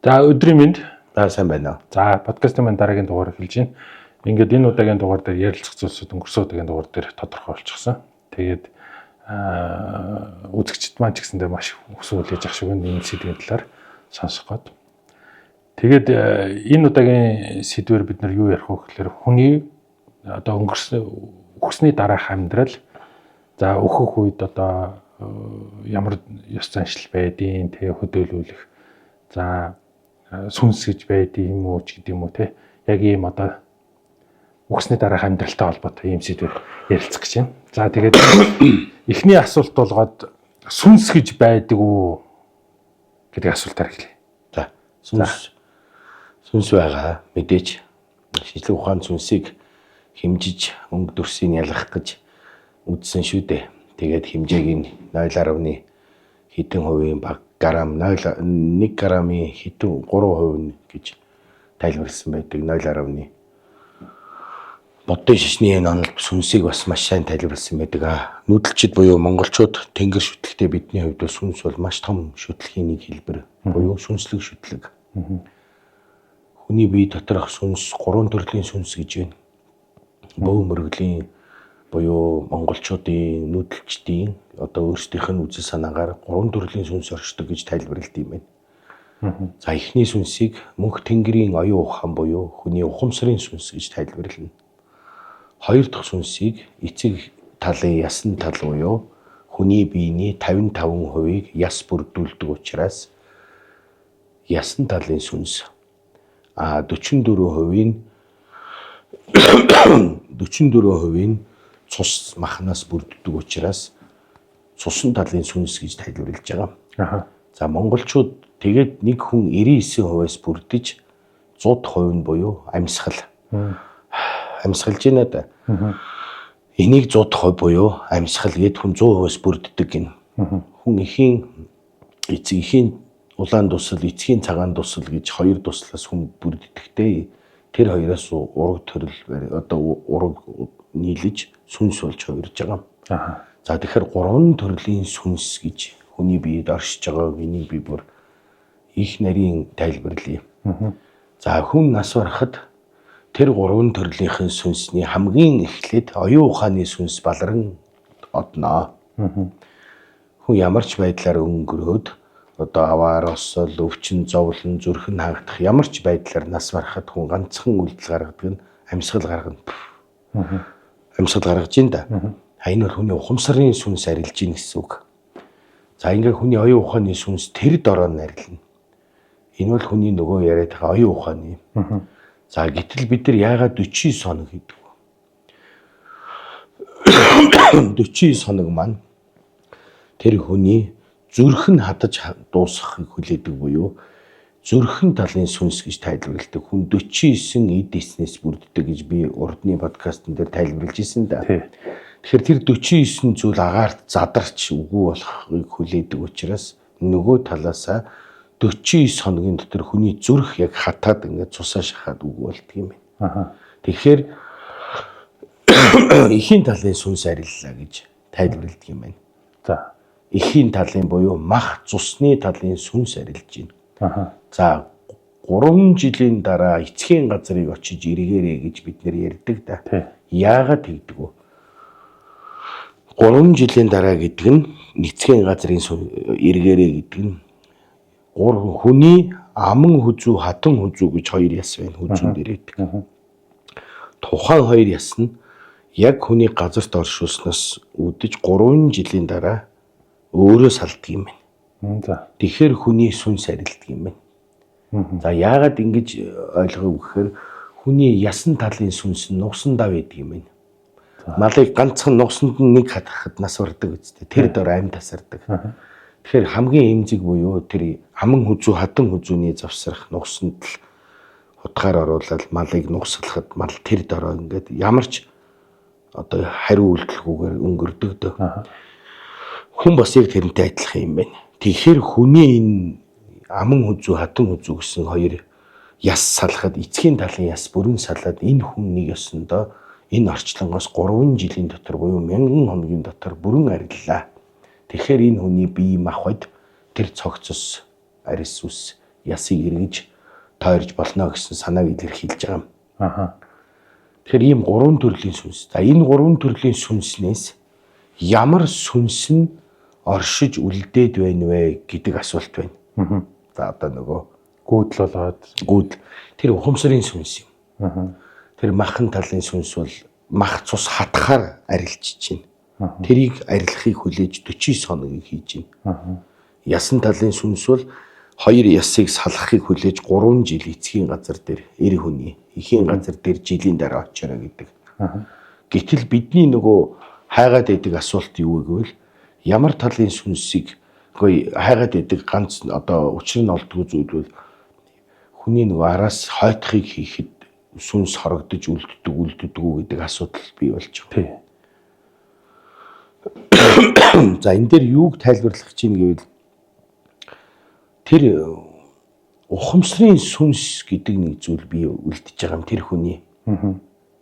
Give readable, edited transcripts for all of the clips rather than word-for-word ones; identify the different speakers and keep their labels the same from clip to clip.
Speaker 1: За өдрийн мэнд.
Speaker 2: Сайн байна уу?
Speaker 1: За подкастын маань дараагийн дугаар эхэлж байна. Ингээд энэ удаагийн дугаар дээр ярилцах зүйлсүүд өнгөрсөн удаагийн дугаар дээр тодорхой болчихсон. Тэгээд үзэгчд маань ч гэсэндээ маш хүсэл хүлээж авах шиг энэ сэдвийн талаар сонсох гээд. Тэгээд энэ удаагийн сэдвээр бид нар юу ярих вэ гэхээр хүний одоо өнгөрсөн өгсөний дараах амьдрал за өөхөх үед одоо ямар ёс заншил байдیں۔ Тэ хөдөөлүүлэх за сүнс гэж байдаг юм уу ч гэдэг юм уу те яг ийм одоо өгсөний дараах амьдралтай холбоотой ийм сэдвээр ярилцах гэж байна. За тэгээд эхний асуулт болгоод сүнс гэж байдаг уу гэдэг асуултаар эхлэе.
Speaker 2: За сүнс байгаа мэдээж шинжлэх ухааны сүнсийг хэмжиж өнгө дүрсийг ялгах гэж үзсэн шүү дээ. Тэгээд хэмжээг нь 0.1 хэдэн хувийн баг грамм 1 граммын хэдэн 3% гэж тайлбарласан байдаг 0.1. Бодтой шишний онолд сүнсийг бас маш сайн тайлбарласан байдаг. Нүүдэлчид буюу монголчууд тэнгэр шүтлэгтэй бидний хувьд сүнс бол маш том шүтлэгийн нэг хэлбэр буюу сүнслэг шүтлэг. Хүний бие доторх сүнс 3 төрлийн сүнс гэж байна. Бөө мөргөлийн буюу монголчуудын нүүдэлчдийн одоо өөрсдийнх нь үзэл санаагаар 3 төрлийн сүнс оршдог гэж тайлбарлалт юм байна. За эхний сүнсийг мөнх тэнгэрийн оюун ухаан буюу хүний ухамсарын сүнс гэж тайлбарлана. Хоёр дахь сүнсийг эцэг талын ясан тал буюу хүний биений 55%-ийг яс бүрдүүлдэг учраас ясан талын сүнс 44%-ийн цус махнаас бүрддэг учраас цусан талын сүнс гэж тайлбарлаж байгаа. За монголчууд тэгээд нэг хүн 99%-аас бүрдэж 100% нь буюу амьсгал. Амьсгалж байна да. Энийг 100% буюу амьсгал гэд хүн 100%-аас бүрддэг гин. Хүн эцгийн улаан дусал, эцгийн цагаан дусал гэж хоёр дуслаас хүн бүрддэгтэй. Тэр хоёроос ураг төрөл одоо ураг нийлж сүнс болж хувирж байгаа. За тэгэхээр 3 төрлийн сүнс гэж хүний биед оршиж байгаа. Миний би бүр их нарийн тайлбарлая. За хүн нас барахад тэр 3 төрлийнхэн сүнсний хамгийн эхлээд оюун ухааны сүнс баларан одноо. Хүн ямар ч байдлаар өнгөрөөд одоо аваар осол, өвчин, зовлон, зүрхэн хаагдах ямар ч байдлаар нас барахад хүн ганцхан үйлдэл гаргадаг нь амьсгал гаргана. Амьсгал гаргаж ин да. Энэ бол хүний ухамсарын сүнс арилж ийн гэсэн үг. За ингээ хүний оюун ухааны сүнс тэр дороо арилна. Энэ бол хүний нөгөө яриад байгаа оюун ухааны. За гэтэл бид нар яагаад 49 хоног хийдэг вэ? 49 хоног маань тэр хүний зүрхэн хадаж дуусгахыг хүлээдэг буюу зүрхэн талын сүнс гэж тайлбарладаг. Хүн 49 эд эснээс бүрддэг гэж би урдны подкастн дээр тайлбарлаж ирсэн да. Тэгэхээр тэр 49 зүйл агаарт задарч үгүй болохыг хүлээдэг учраас нөгөө талаасаа 49 хоногийн дотор хүний зүрх яг хатаад ингээд цусаа шахаад үгүй болдго юм байна. Тэгэхээр эхийн талын сүнс ариллаа гэж тайлбарладаг юм байна. За эхийн талын буюу мах цусны талын сүнс арилж байна. За 3 жилийн дараа эцгийн газрыг очиж эргээрэй гэж бид нэр ярьдаг да. Яагаад тэгдэг вэ? 3 жилийн дараа гэдэг нь эцгийн газрын эргээрэй гэдэг нь хүний аман хүзүү, хатан хүзүү гэж хоёр яс байна. Хүзүүн дээр байдаг. Тухайн хоёр яс нь яг хүний газарт оршуулснаас үдэж 3 жилийн дараа өөрөө салдаг юм байна. Тэгэхээр хүний сүнс арилдаг юм байна. За яагаад ингэж ойлгов гэхээр хүний ясан талын сүнс нь нугсандаа байдаг юм байна. Малыг ганцхан нугсанд нэг хатахад нас бардаг үстэй. Тэр дор амь тасардаг. Тэгэхээр хамгийн эмзэг буюу тэр аман хүзүү, хатан хүзүүний завсрах нугсанд л утгаар оруулаад малыг нугсгалахад мал тэр дороо ингээд ямар ч одоо хариу үйлдэлгүйгээр өнгөрдөг дөө. Хүн бас яг тэрнтэй адилхан юм байна. Тэгэхээр хүний энэ аман хүзүү, хатан хүзүү гэсэн хоёр яс салахад эцгийн талын яс бүрэн салаад энэ хүн нэг ёсондоо энэ орчлонгоос 3 жилийн дотор буюу 1000 хоногийн дотор бүрэн ариллаа. Тэгэхээр энэ хүний бие махбод тэр цогцос арис ус ясыг эргэж тойрж болно гэсэн санааг илэрхийлж байгаа юм.
Speaker 1: Аха.
Speaker 2: Тэгэхээр ийм 3 төрлийн сүнс. За энэ 3 төрлийн сүнснээс ямар сүнс нь оршиж үлдээд байна вэ гэдэг асуулт байна.
Speaker 1: Аа.
Speaker 2: За одоо нөгөө
Speaker 1: Гүйдэл болоод
Speaker 2: тэр ухамсарын сүнс юм.
Speaker 1: Аа.
Speaker 2: Тэр махан талын сүнс бол мах цус хатахаар арилжиж байна. Тэрийг арилахыг хүлээж 49 хоногийг хийж байна. Ясан талын сүнс бол 2 ясыг салахыг хүлээж 3 жил эцгийн газар дээр эр хүний эхийн газар дээр жилийн дараа очиорой гэдэг. Гэтэл бидний нөгөө хайгаад байдаг асуулт юу гэвэл ямар талын сүнсийг хайгаад байдаг ганц одоо учир нь олдгүй зүйл бол хүний нөгөө араас хойтхыг хийхэд сүнс хорогдож үлддэг гэдэг асуудал бий болж байгаа. За энэ дээр юуг тайлбарлах чинь гэвэл тэр ухамсарын сүнс гэдэг нэг зүйл бий үлдэж байгаа юм тэр хүний.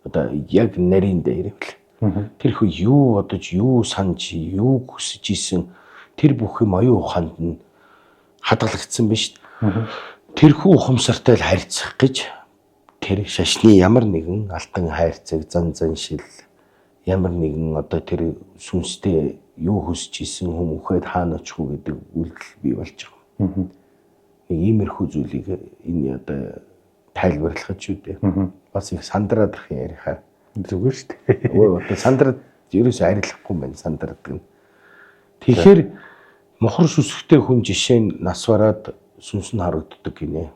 Speaker 2: Одоо яг нарийн дээр ивэл тэр хүү юу бодож, юу санаж, юу хүсэж исэн тэр бүх юм оюун ухаанд нь хадгалагдсан байна шүү дээ. Тэр хүү ухамсартай л харьцах гэж тэр шашны ямар нэгэн алтан хайрцаг, зан заншил, ямар нэгэн одоо тэр сүнстэй юу хүсэж исэн хүмүүхэд хаана очих уу гэдэг үйлдэл бий болж байгаа. Нэг иймэрхүү зүйлийг энэ одоо тайлбарлах гэж үү дээ. Бас их сандраад их ярихаа зүгээр шүү дээ. Одоо сандраад ерөөсөө арилахгүй байна сандраад гэн. Тэгэхээр мохор сүсгтэй хүн жишээ нь нас бараад сүнс нь харагддаг гинэ.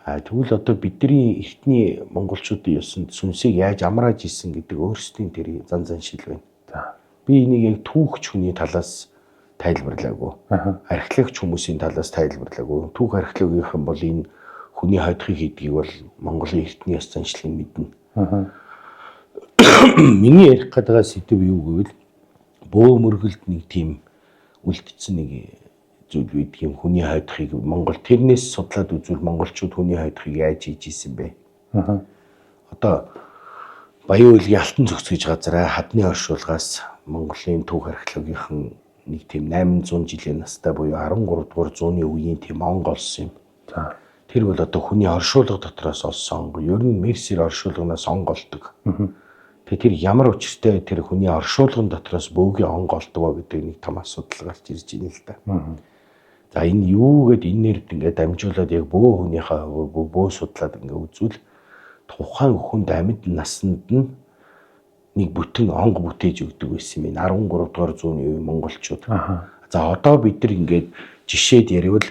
Speaker 2: Тэгвэл одоо бидний эртний монголчуудын ёсонд сүнсийг яаж амрааж исэн гэдэг өөрсдийн тэр зан заншил байна. Би энийг яг түүхч хүний талаас тайлбарлаагүй. Археологч хүмүүсийн талаас тайлбарлаагүй. Түүх археологийнхан бол энэ хүний хайдхыг хийдгийг бол Монголын эртний ёс заншлыг мэднэ. Миний ярих гэдэг сэдв юу гэвэл бөө мөргөлд нэг тийм үлдсэн нэг зүйл байдаг юм. Хүний хайдхыг Монгол тэрнээс судлаад үзвэл монголчууд хүний хайдхыг яаж хийж исэн бэ? Одоо Баян Улгийн алтан цогц гэж газараа хадны оршуулгаас Монголын түүх археологийнхан нэг тийм 800 жилийн настай буюу 13 дугаар зууны үеийн тийм онг олсон юм. Тэр бол одоо хүний оршуулга дотроос олсон онг. Ер нь Мерсер оршуулганаас онг олдог. Тэгэхээр тэр ямар учиртай тэр хүний оршуулган дотроос бөөгийн онг олдог гэдэг нэг том асуудал гарч ирж байна л да. За энэ юу гэд энээр ингээд дамжуулаад яг бөө хүнийхээ бөө судлаад ингээд үзвэл тухайн хүнд амьд насанд нь нэг бүтэн онг бүтээж өгдөг байсан юм. 13 дугаар зууны үе монголчууд. За одоо бид нар ингээд жишээд яривал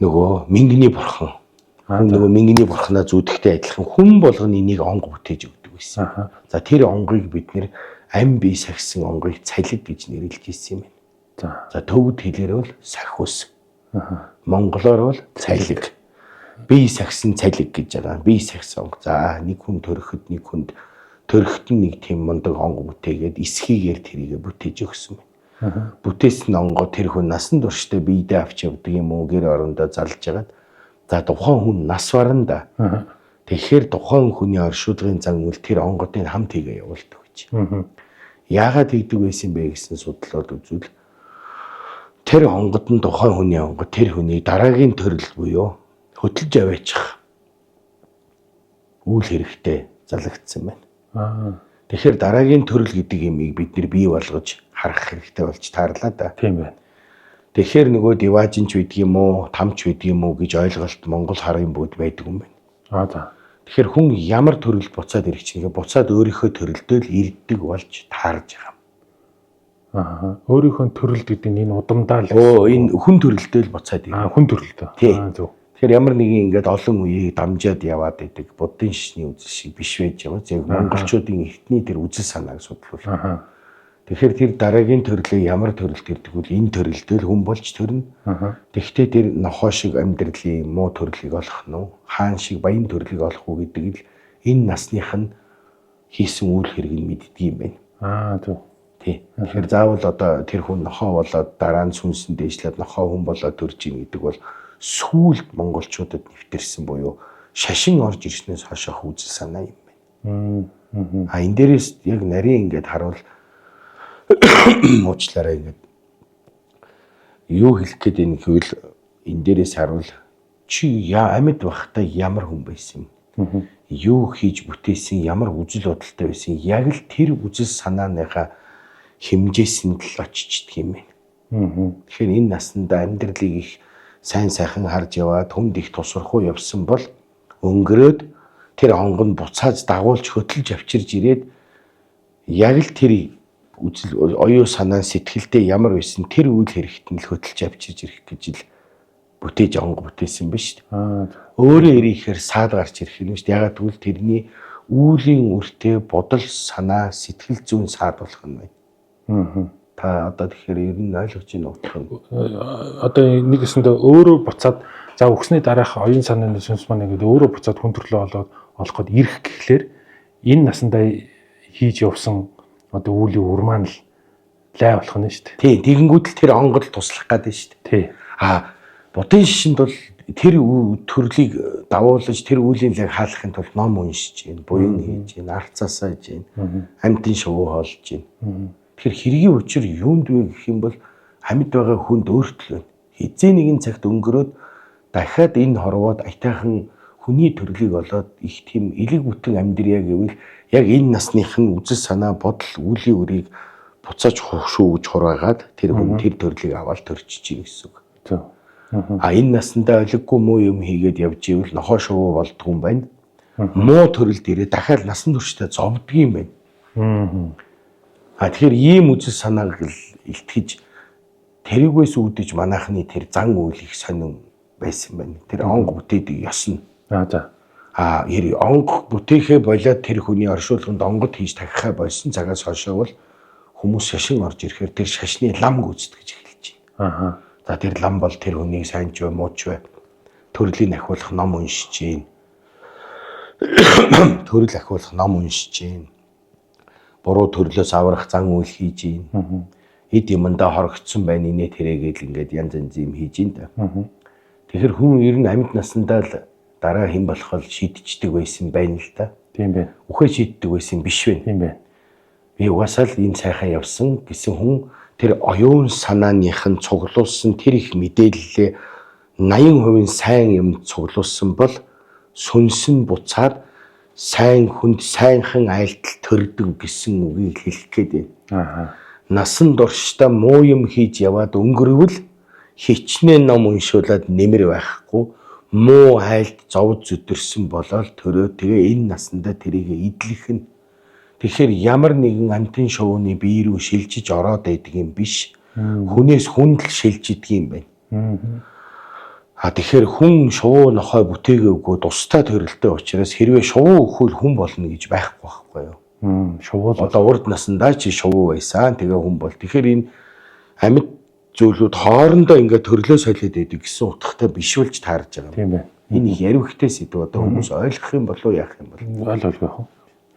Speaker 2: нөгөө Мингний бурхан. Нөгөө Мингний бурханаа зүүдэхтэй адилхан хүн болгоны нэг онг бүтээж өгдөг байсан. За тэр онгыг бид нэр ам бие сахисан онгыг цалиг гэж нэрлэж ирсэн юм байна. За төвд хэлээр бол сахиус. Монголоор бол цалиг. Бие сахисан цалиг гэж байгаа. Бие сахисан онг. За нэг хүн төрөхөд нэг хүнд төрөхт нь нэг тийм мундаг онг бүтээгээд эсхийгээр тэрийгэ бүтээж өгсөн байна. Бүтээсэн онгоо тэр хүн насан туршдаа биедээ авч явдаг юм уу гэр орондоо залж ягаад. За тухайн хүн нас баранда. Тэгэхээр тухайн хүний оршуулгын зан үйл тэр онгодын хамт хийгээ явуулдаг гэж. Яагаад хийдэг байсан бэ гэсэн судлаад үзвэл тэр онгод нь тухайн хүний онгод тэр хүний дараагийн төрөл буюу хөтлж аваачих үйл хэрэгтэй залгагдсан байна. Тэгэхээр дараагийн төрөл гэдэг юмыг бид нэр бий болгож харах хэрэгтэй болж таарлаа да. Тийм байна. Тэгэхээр нөгөө диважинч байдаг юм уу, тамч байдаг юм уу гэж ойлголт Монгол харын бүгд байдаг юм байна. За. Тэгэхээр хүн ямар төрөлд буцаад ирэх чинь буцаад өөрийнхөө төрөлдөө л ирдэг болж таарж байгаа юм. Өөрийнхөө төрөлд гэдэг нь энэ удамдаа л энэ хүн төрөлдөө л буцаад ирэх. Хүн төрөлдөө. Зөв. Тэгэхээр ямар нэгэн ингээд олон үеийг дамжаад яваад байдаг буддын шишний үзэл шиг биш байж байгаа. Яг монголчуудын эртний тэр үзэл санааг судлуул. Тэгэхээр тэр дараагийн төрлөө ямар төрөлд ирдэг вэ? Энэ төрөлдөө л хүн болж төрнө. Тэгвэл тэр нохоо шиг амьдралын муу төрлийг олох нь уу? Хаан шиг баян төрлийг олох уу гэдэг л энэ насных нь хийсэн үйл хэрэг нь мэддэг юм байна. Зөв. Тэгэхээр заавал одоо тэр хүн нохоо болоод дараа нь сүнсэн дээшлээд нохоо хүн болоод төрж ийн гэдэг бол сүүлд монголчуудад нэвтэрсэн буюу шашин орж ирснээс хойшоох үзэл санаа юм байна. Энэ дээрээс яг нарийн ингээд харуул уучлаарай ингээд юу хэлэх гээд энэ гэвэл энэ дээрээс харуул чи амьд байхдаа ямар хүн байсан юм? Юу хийж бүтээсэн, ямар үзэл бодолтой байсан? Яг л тэр үзэл санааныхаа хэмжээсэнд л очичдөг юм байна. Тэгэхээр энэ наснда амьдралыг их сайн сайхан харж яваад хүнд их тусрахгүй явсан бол өнгөрөөд тэр онгон буцааж дагуулж хөтлж авчирж ирээд яг л тэр үзэл оюу санаа сэтгэлдээ ямар байсан тэр үйл хэрэгт нь л хөтлж авчирж ирэх гэж л бүтээж онго бүтээсэн биш үү? Өөрөө ирээхээр саад гарч ирэх юм шүү дээ. Ягаад гэвэл тэрний үүлийн үртэй бодол санаа сэтгэл зүйн саад болох юм байна. Та одоо тэгэхээр ер нь ойлгож байна уу?
Speaker 1: Одоо нэг гэсэндээ өөрөө буцаад за өгсний дараах оюун санааны сүнс маань ингээд өөрөө буцаад хүн төрлөө олох гээд ирэх гэхлээр энэ насандаа хийж явсан одоо үүлийн урмаа л лай болох нь шүү дээ.
Speaker 2: Тийм, тэгэнгүүт л тэр онгод туслах гэдэг шүү дээ. Тий. Будын шишинд бол тэр төрлийг давуулж тэр үүлийн лайг хаалгахын тулд ном уншиж гин, буян хийж гин, арцаасаа хийж гин, амьтын шувуу хоолж гин. Тэгэхээр хэргийн учир юунд вэ гэх юм бол амьд байгаа хүнд өөртөл байна. Хизээ нэгэн цагт өнгөрөөд дахиад энэ хорвоод айтайхан хүний төрлийг олоод их тийм элэг бүтэн амьдрья гэвэл яг энэ насныхын үзэл санаа бодол үүлийн үрийг буцааж шүүж хураагаад тэр хүн тэр төрлийг аваад төрчиж гин гэсэн үг. Энэ наснда олиггүй муу юм хийгээд явж ивэл нохоо шувуу болдгоо юм байна. Муу төрөл дээрээ дахиад насан туршдаа зовдөг юм байна. Тэгэхээр ийм үзэл санааг л илтгэж тэрийгээс үүдэж манайхны тэр зан үйл их сонин байсан байна. Тэр онго бүтээдэг ёсно. Онго бүтээхээ болоод тэр хүний оршуулганд онгод хийж тахихаа болсон цагаас хойшоо бол хүмүүс шашин орж ирэхээр тэр шашны лам гүйцэтгэж эхэлж байна. За тэр лам бол тэр хүнийг сайн ч вэ муу ч вэ төрлийг ахиулах ном уншиж гин. Төрөл ахиулах ном уншиж гин. Буруу төрлөөс аврах зан үйл хийж гин. Эд юмдаа хорогдсон байна инээ тэрэгээл ингээд янз янз юм хийж гин та. Тэгэхээр хүн ер нь амьд насандаа л дараа хэн болох бол шийдчихдэг байсан байна л да.
Speaker 1: Тийм байна.
Speaker 2: Үхээ шийддэг байсан биш вэ?
Speaker 1: Тийм байна.
Speaker 2: Би угаасаа л энэ сайхан явсан гэсэн хүн тэр оюун санааных нь цуглуулсан тэр их мэдээллээ 80% сайн юм цуглуулсан бол сүнс нь буцаад сайн хүнд сайнхан айлтал төрдөг гэсэн үгийг хэлэх гээд байна. Насан туршдаа муу юм хийж яваад өнгөрвөл хичнээн ном уншуулад нэмэр байхгүй муу айлт зовд зүдэрсэн болоод төрөө тэгээ энэ насандаа тэрийг идлэх нь тэгэхээр ямар нэгэн амтын шувууны бие рүү шилжиж ороод байдаг юм биш. Хүнээс хүнд л шилжиж идэг юм байна. Тэгэхээр хүн шувуу нохой бүтээгээгүй тустай төрөлтэй учраас хэрвээ шувуу өгөхөөл хүн болно гэж байхгүй байхгүй юу? Шувуу одоо урд насандаа чи шувуу байсан. Тэгээ хүн бол. Тэгэхээр энэ амьд зүйлүүд хоорондоо ингээд төрлөө солиод байдаг гэсэн утгатай биш болж таарж байгаа юм.
Speaker 1: Тийм байна.
Speaker 2: Энэ их яриухтай сэдв одоо хүмүүс ойлгох юм болов уу яах юм бол?
Speaker 1: Ойлгох.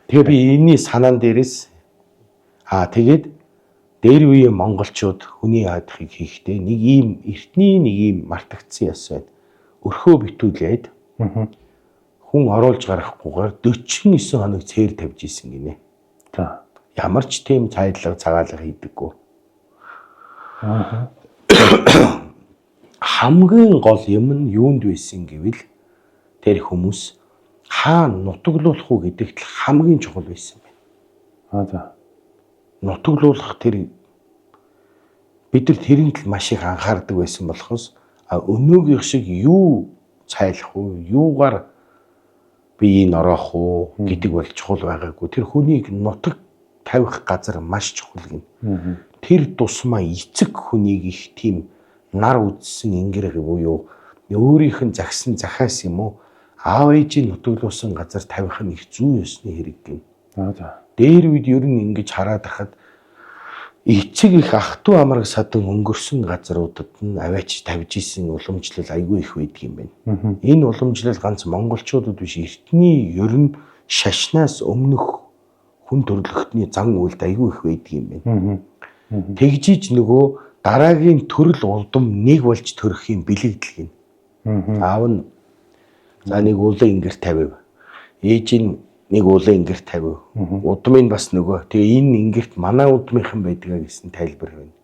Speaker 2: Тэгээ би энэний санаан дээрээс тэгээд дээр үеийн монголчууд хүний хаадхыг хийхдээ нэг ийм эртний нэг ийм мартагдсан яс байна. Өрхөө битүүлээд хүн оруулж гарахгүйгээр 49 хоног цээр тавьж исэн гинэ. За ямар ч тийм цайдлага цагаалга хийдэггүй. Хамгийн гол юм нь юунд байсан гэвэл тэр хүмүүс хаана нутаглуулах уу гэдэгт л хамгийн чухал байсан байна. За. Нутаглуулах тэр бид нар тэрэнд л маш их анхаардаг байсан болохоос өнөөгийн шиг юу цайлах уу, юугаар би энэ ороох уу гэдэг бол чухал байгаагүй. Тэр хүнийг нутаг тавих газар маш чухал гин. Тэр тусмаа эцэг хүнийг их тийм нар үдсэн ингэрэг буюу өөрийнх нь загсан захаас юм уу аав ээжийн нутаглуулсан газар тавих нь их зүй ёсны хэрэг гин. За. Дээр үед ер нь ингэж хараад хахад эцэг их ах トゥ амраг садан өнгөрсөн газруудад нь аваач тавьж исэн уламжлал айгүй их байдаг юм байна. Энэ уламжлал ганц монголчуудад биш эртний ер нь шашнаас өмнөх хүн төрлөختний зан үйлд айгүй их байдаг юм байна. Тэгжиж нөгөө дараагийн төрөл улдам нэг болж төрөх юм бэлэгдэл гин. Аав нь за нэг уулын ингэр тавив. Ээж нь нэг уулын ингэр тавив. Удмын бас нөгөө. Тэгээ энэ ингэрт манай удмынхан байдгаа гэсэн тайлбар байна.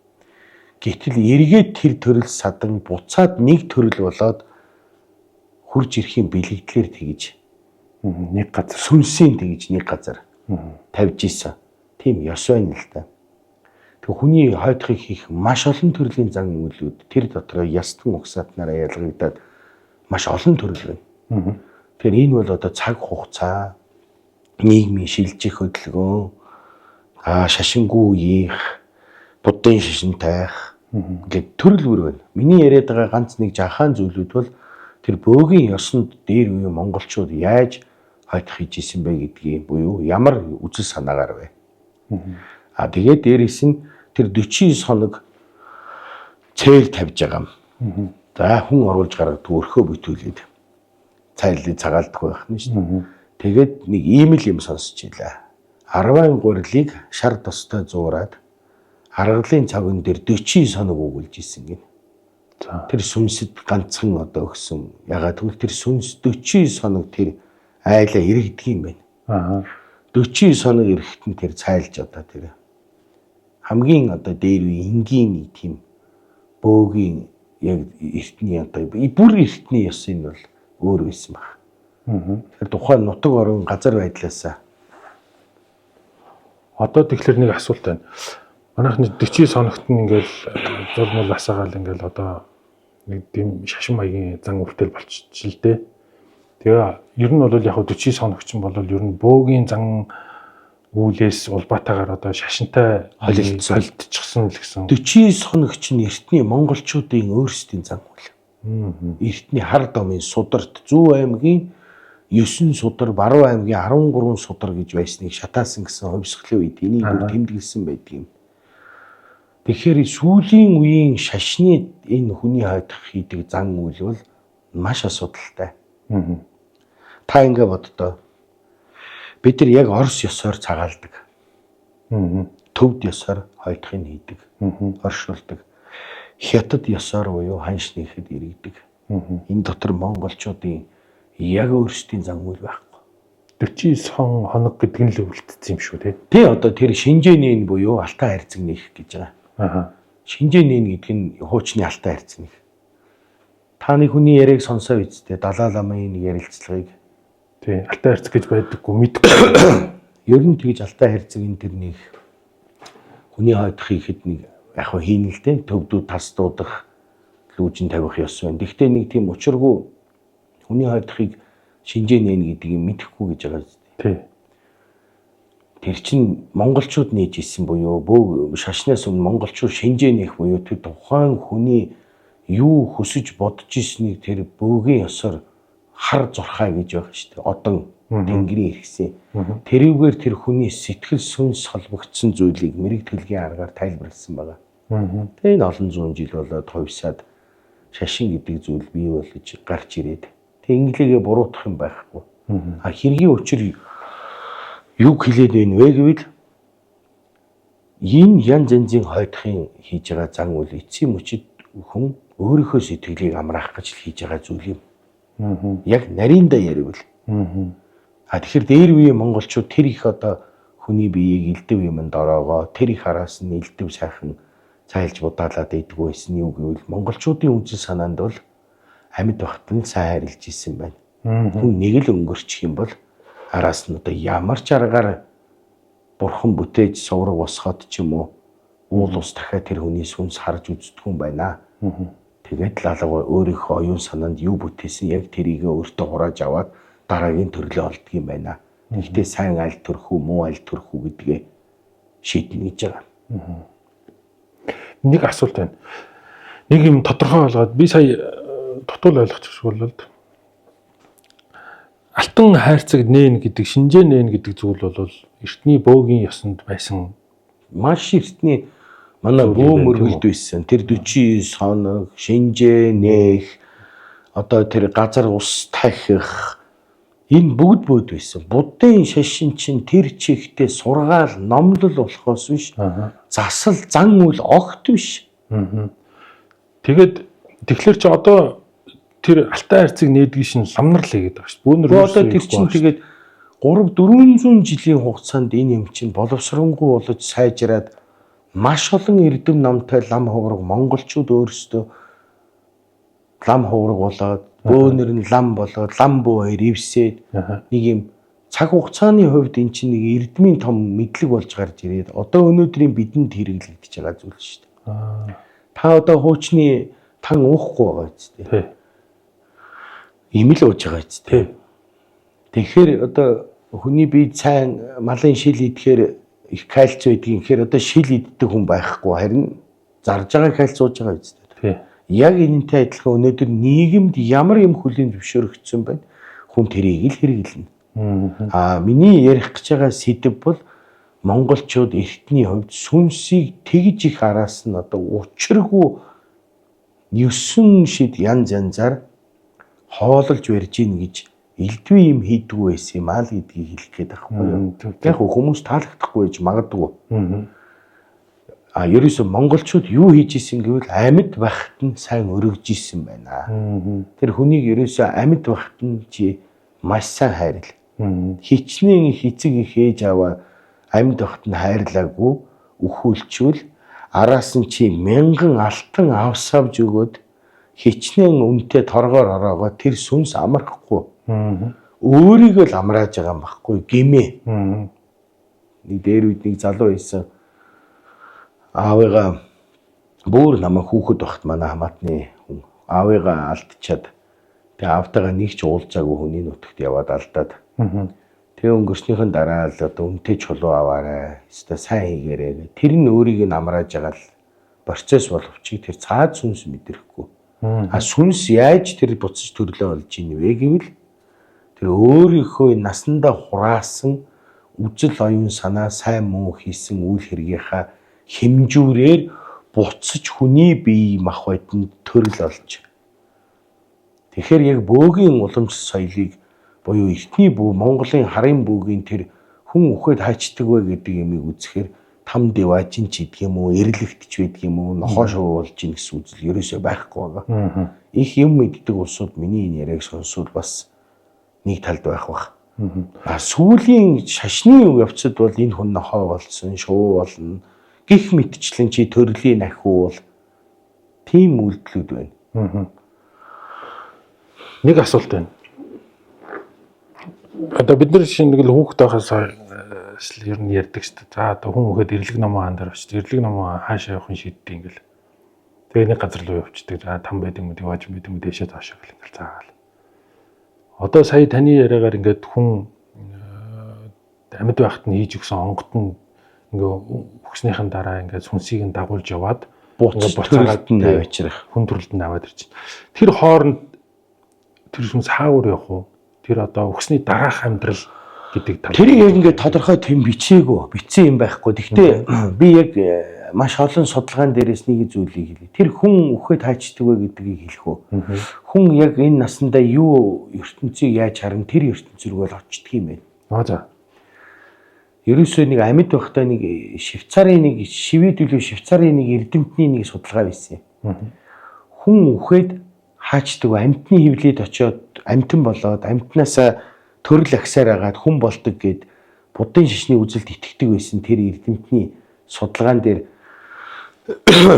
Speaker 2: Гэтэл эргээд тэр төрөл садан буцаад нэг төрөл болоод хурж ирэхийн бэлэгдлэр тэгж
Speaker 1: нэг газар
Speaker 2: сүнсийн тэгж нэг газар тавьж исэн. Тийм ёс байна л та. Тэг хүний хойдохыг хийх маш олон төрлийн зан үйлүүд тэр дотор ястан угсаатнараа ялгагдаад маш олон төрөл байна. Тэгэхээр энэ бол одоо цаг хугацаа, нийгмийн шилжих хөдөлгөөн, шашингүй үеих, буддын шашин таах гэдэг төрөл бүр байна. Миний яриад байгаа ганц нэг жаахан зүйлүүд бол тэр бөөгийн ёсонд дээр үе монголчууд яаж хойдох хийж исэн бэ гэдгийг буюу ямар үзэл санаагаар вэ. Тэгээд дээрээс нь тэр 49 хоног цээр тавьж байгаа юм. За хүн оруулж гаргадаг өрхөө бүтүүлээд цайлыг цагаалдах байх нь шүү дээ. Тэгээд нэг ийм л юм сонсч илаа. 10 гурилыг шар тостой зуураад аргалын цагын дээр 49 хоног өгүүлж исэн гин. Тэр сүнсэд ганцхан одоо өгсөн. Ягаад гэвэл тэр сүнс 49 хоног тэр айлаа иргэдэг юм байна. 49 хоног ирэхэд нь тэр цайлж одоо тэр хамгийн одоо дээр үе энгийн нэг тийм бөөгийн яг эртний одоо бүр эртний ёс нь бол өөр байсан баг. Тэр тухайн нутаг орон газар байдлаасаа
Speaker 1: одоо тэгэхээр нэг асуулт байна. Манайхны 49 хоногт нь ингээл зурмал асаагаал ингээл одоо нэг тийм шашин маягийн зан үртэл болчих л дээ. Тэгээ ер нь бол яг 49 хоногч нь бол ер нь бөөгийн зан үүлээс улбаатаагаар одоо шашинтай холилдчихсан л гэсэн.
Speaker 2: 49 хоногч нь эртний монголчуудын өөрсдийн зан үйл. Эртний хар домын сударт Зүү аймгийн 9 судар, Баруун аймгийн 13 судар гэж байсныг шатаасан гэсэн хувьсгалын үед энийг бүр тэмдэглэсэн байдаг юм. Тэгэхээр сүүлийн үеийн шашны энэ хүний хойдох хийдэг зан үйл бол маш асуудалтай. Та ингэ боддоо. Бид нар яг Орос ёсоор цагаалдаг. Төвд ёсоор хойдохыг хийдэг. Оршуулдаг. Хятад ёсоор буюу ханш нэхэд иргэдэг. Энэ дотор монголчуудын яг өөрсдийн зан үйл байхгүй.
Speaker 1: 49 хоног гэдэг нь л үлдсэн юм шүү тий.
Speaker 2: Тий одоо тэр шинжээний буюу алтан хайрцаг нэх гэж байгаа. Шинжээний гэдэг нь хуучны алтан хайрцаг нэх. Та нэг хүний яриаг сонсоо үсттэй Далай ламын нэг ярилцлагыг
Speaker 1: тий алтан хайрцаг гэж байдаггүй мэдгүй.
Speaker 2: Ер нь тэгж алтан хайрцагын тэр нэг хүний хойдох хийхэд нэг яг хөө хийн л дээ төвдүүд тас дуудах лүүжин тавих ёс байна. Гэхдээ нэг тийм учиргүй хүний хойдохыг шинжээнэ гэдэг юм мэдэхгүй гэж байгаа зү.
Speaker 1: Тий.
Speaker 2: Тэр чин монголчууд нээж исэн буюу бөө шашнаас өмнө монголчууд шинжээнэх буюу тэр тухайн хүний юу хүсэж бодож ирснийг тэр бөөгийн ёсоор хар зурхаа гэж байгаа шүү дээ. Одон тэнгэрийн хэрэгсэн. Тэрүүгээр тэр хүний сэтгэл сүнс холбогдсон зүйлийг мэрэг төлгийн аргаар тайлбарласан байгаа. Тэгээ энэ олон зуун жил болоод хувьсаад шашин гэдэг зүйл бий болж гарч ирээд тэг инглигээ буруутгах юм байхгүй. Хэргийн учир юу хэлээд байна вэ гэвэл энэ янз янзын хойдохын хийж байгаа зан үйл эцсийн мөчид хүн өөрийнхөө сэтгэлийг амраах гэж хийж байгаа зүйл юм. Яг нарийнда ярил. Тэгэхээр дээр үе монголчууд тэр их одоо хүний биеийг элдв юмд ороогоо тэр их араас нь элдв сайхан цайлж будаалаад идэггүй байсан юу гэвэл монголчуудын үнэн санаанд бол амьд багт нь сайн харилж исэн байна. Хүн нэг л өнгөрчих юм бол араас нь одоо ямар ч аргаар бурхан бүтээж сувраг босгоод ч юм уу уул ус дахиад тэр хүний сүнс харж үздэг юм байна. Тэгээд л алга өөрийнхөө оюун санаанд юу бүтээсэн яг тэрийг өөртөө хурааж аваад дараагийн төрлөө олддог юм байна. Гэхдээ сайн аль төрөх үү, муу аль төрөх үү гэдгээ шийднэ гэж байгаа.
Speaker 1: Нэг асуулт байна. Нэг юм тодорхой болгоод би сая дутуул ойлгочих шиг боллоо. Алтан хайрцаг нээн гэдэг шинжээ нээн гэдэг зүйл бол эртний бөөгийн ёсонд байсан
Speaker 2: маш эртний манай бөө мөргөлд байсан. Тэр 49 хоног шинжээ нээх одоо тэр газар ус тахих энэ бүгд бөөд байсан. Буддын шашин чинь тэр чигтээ сургаал номлол болохоос биш. Засал зан үйл огт биш.
Speaker 1: Тэгээд тэгэхээр чи одоо тэр алтан хайрцаг нээдгийг шин ламнарлаа гэдэг байна шүү. Бөөнөр
Speaker 2: одоо тэр чинь тэгээд 3-400 жилийн хугацаанд энэ юм чинь боловсронгуй болж сайжраад маш олон эрдэм намтай лам хувраг монголчууд өөрсдөө лам хувраг болоод бөөнөр нь лам болоод лам буу хоёр ивсээд нэг юм цаг хугацааны хувьд эн чинь нэг эрдмийн том мэдлэг болж гарч ирээд одоо өнөөдрийн бидэнд хэрэглэгдэж байгаа зүйл шүү дээ. Та одоо хуучны тан уухгүй байгаа биз дээ. Имэл ууж байгаа биз дээ. Тэгэхээр одоо хүний бие сайн малын шил идэхээр их кальц байдгийг тэгэхээр одоо шил иддэг хүн байхгүй харин зарж байгаа кальц ууж байгаа биз дээ. Яг энэнтэй адилхан өнөөдөр нийгэмд ямар юм хүлийн зөвшөөрөгдсөн байна. Хүн тэрийг л хэрэглэнэ. Миний ярих гэж байгаа сэдэв бол монголчууд эртний хувьд сүнсийг тэгж их араас нь одоо учиргүй 9 шид янз янзаар хоололж барьж ийн гэж элдвээ юм хийдгүү байсан юм аа л гэдгийг хэлэх гээд байхгүй юу. Яг хүмүүс таалагдахгүй байж магадгүй. Ерөөсөө монголчууд юу хийж исэн гэвэл амьд байхад нь сайн өргөж исэн байна. Тэр хүнийг ерөөсөө амьд байхад нь чи маш сайн хайрл. Хичнээн эцэг их ээж аваа амьд байхад нь хайрлаагүй өхүүлчвэл араас нь чи мянган алтан авс авж өгөөд хичнээн үнэтэй торгоор ороогоо тэр сүнс амархгүй. Өөрийгөө л амрааж байгаа юм баггүй гэмээ. Нэг дээр үед нэг залуу байсан аавыгаа бүр намайг хүүхэд багт манай хамаатны хүн аавыгаа алдчихад тэгээ аавтайгаа нэг ч уулзаагүй хүний нутагт яваад алдаад тэгээ өнгөрснийхэн дараа л одоо үнтэй чулуу аваарай өстой сайн хийгээрэй тэр нь өөрийг нь амрааж байгаа л процесс боловч тэр цаад сүнс мэдрэхгүй сүнс яаж тэр буцаж төрлөө олж ийн вэ гэвэл тэр өөрийнхөө насандаа хураасан үжил оюун санаа сайн муу хийсэн үйл хэргийнхаа хэмжүүрээр буцаж хүний бие махбодд төрөл олж. Тэгэхээр яг бөөгийн уламжлалт соёлыг буюу эртний бүү Монголын харын бөөгийн тэр хүн үхээд хайчдаг вэ гэдэг юмыг үзэхээр там дэважин ч идэх юм уу, эрлэгтч байдаг юм уу, нохоош уулж ийн гэсэн үзэл ерөөсөө байхгүй байгаа. Их юм мэддэг улсууд миний энэ яриаг сонсвол бас нэг талд байх бах. Сүүлийн шашны явцад бол энэ хүн нохоо болсон, шуу болно. Гэх мэтчлэн чи төрлийн ахиу бол тийм үйлдэлүүд байна.
Speaker 1: Нэг асуулт байна. Одоо бид нар шинэ нэг л хүүхэд байхаас ер нь ярьдаг шүү дээ. За одоо хүн өгөөд эрлэг номоо андар авчид. Эрлэг номоо хаашаа явах нь шийддэг ингээл. Тэгээ нэг газар руу явчихдаг. За там байдаг юм, diwaж байдаг юм дэшээ цаашаа гэл ингээл заагаал. Одоо сая таны яриагаар ингээд хүн амьд байхад нь хийж өгсөн онгот нь ингээ өгснийхэн дараа ингээ сүнсийг нь дагуулж яваад
Speaker 2: буцаагаад нь авчрах
Speaker 1: хүн төрөлд нь аваад ирж байна. Тэр хооронд тэр сүнс хаагаар явах уу? Тэр одоо өгсний дараах амьдрал гэдэг тал.
Speaker 2: Тэр яг ингээ тодорхой тэм бичээгүй, бичсэн юм байхгүй. Гэхдээ би яг маш олон судалгаан дээрээс нэг зүйлийг хэлье. Тэр хүн үхээд хайчдаг вэ гэдгийг хэлэх үү. Хүн яг энэ насандаа юу ертөнцийг яаж харан тэр ертөнц рүү л очдөг юм байна.
Speaker 1: За.
Speaker 2: Ерөөсөө нэг амьд байхдаа нэг Швейцарын нэг шивэд төлөв Швейцарын нэг эрдэмтний нэг судалгаа байсан юм. Хүн үхээд хаачдаг амьтны хөвлөд очиод амьтан болоод амьтнаасаа төрөл агсаар агаад хүн болдог гэд буддын шашны үзэлд итгэдэг байсан тэр эрдэмтний судалгаан дээр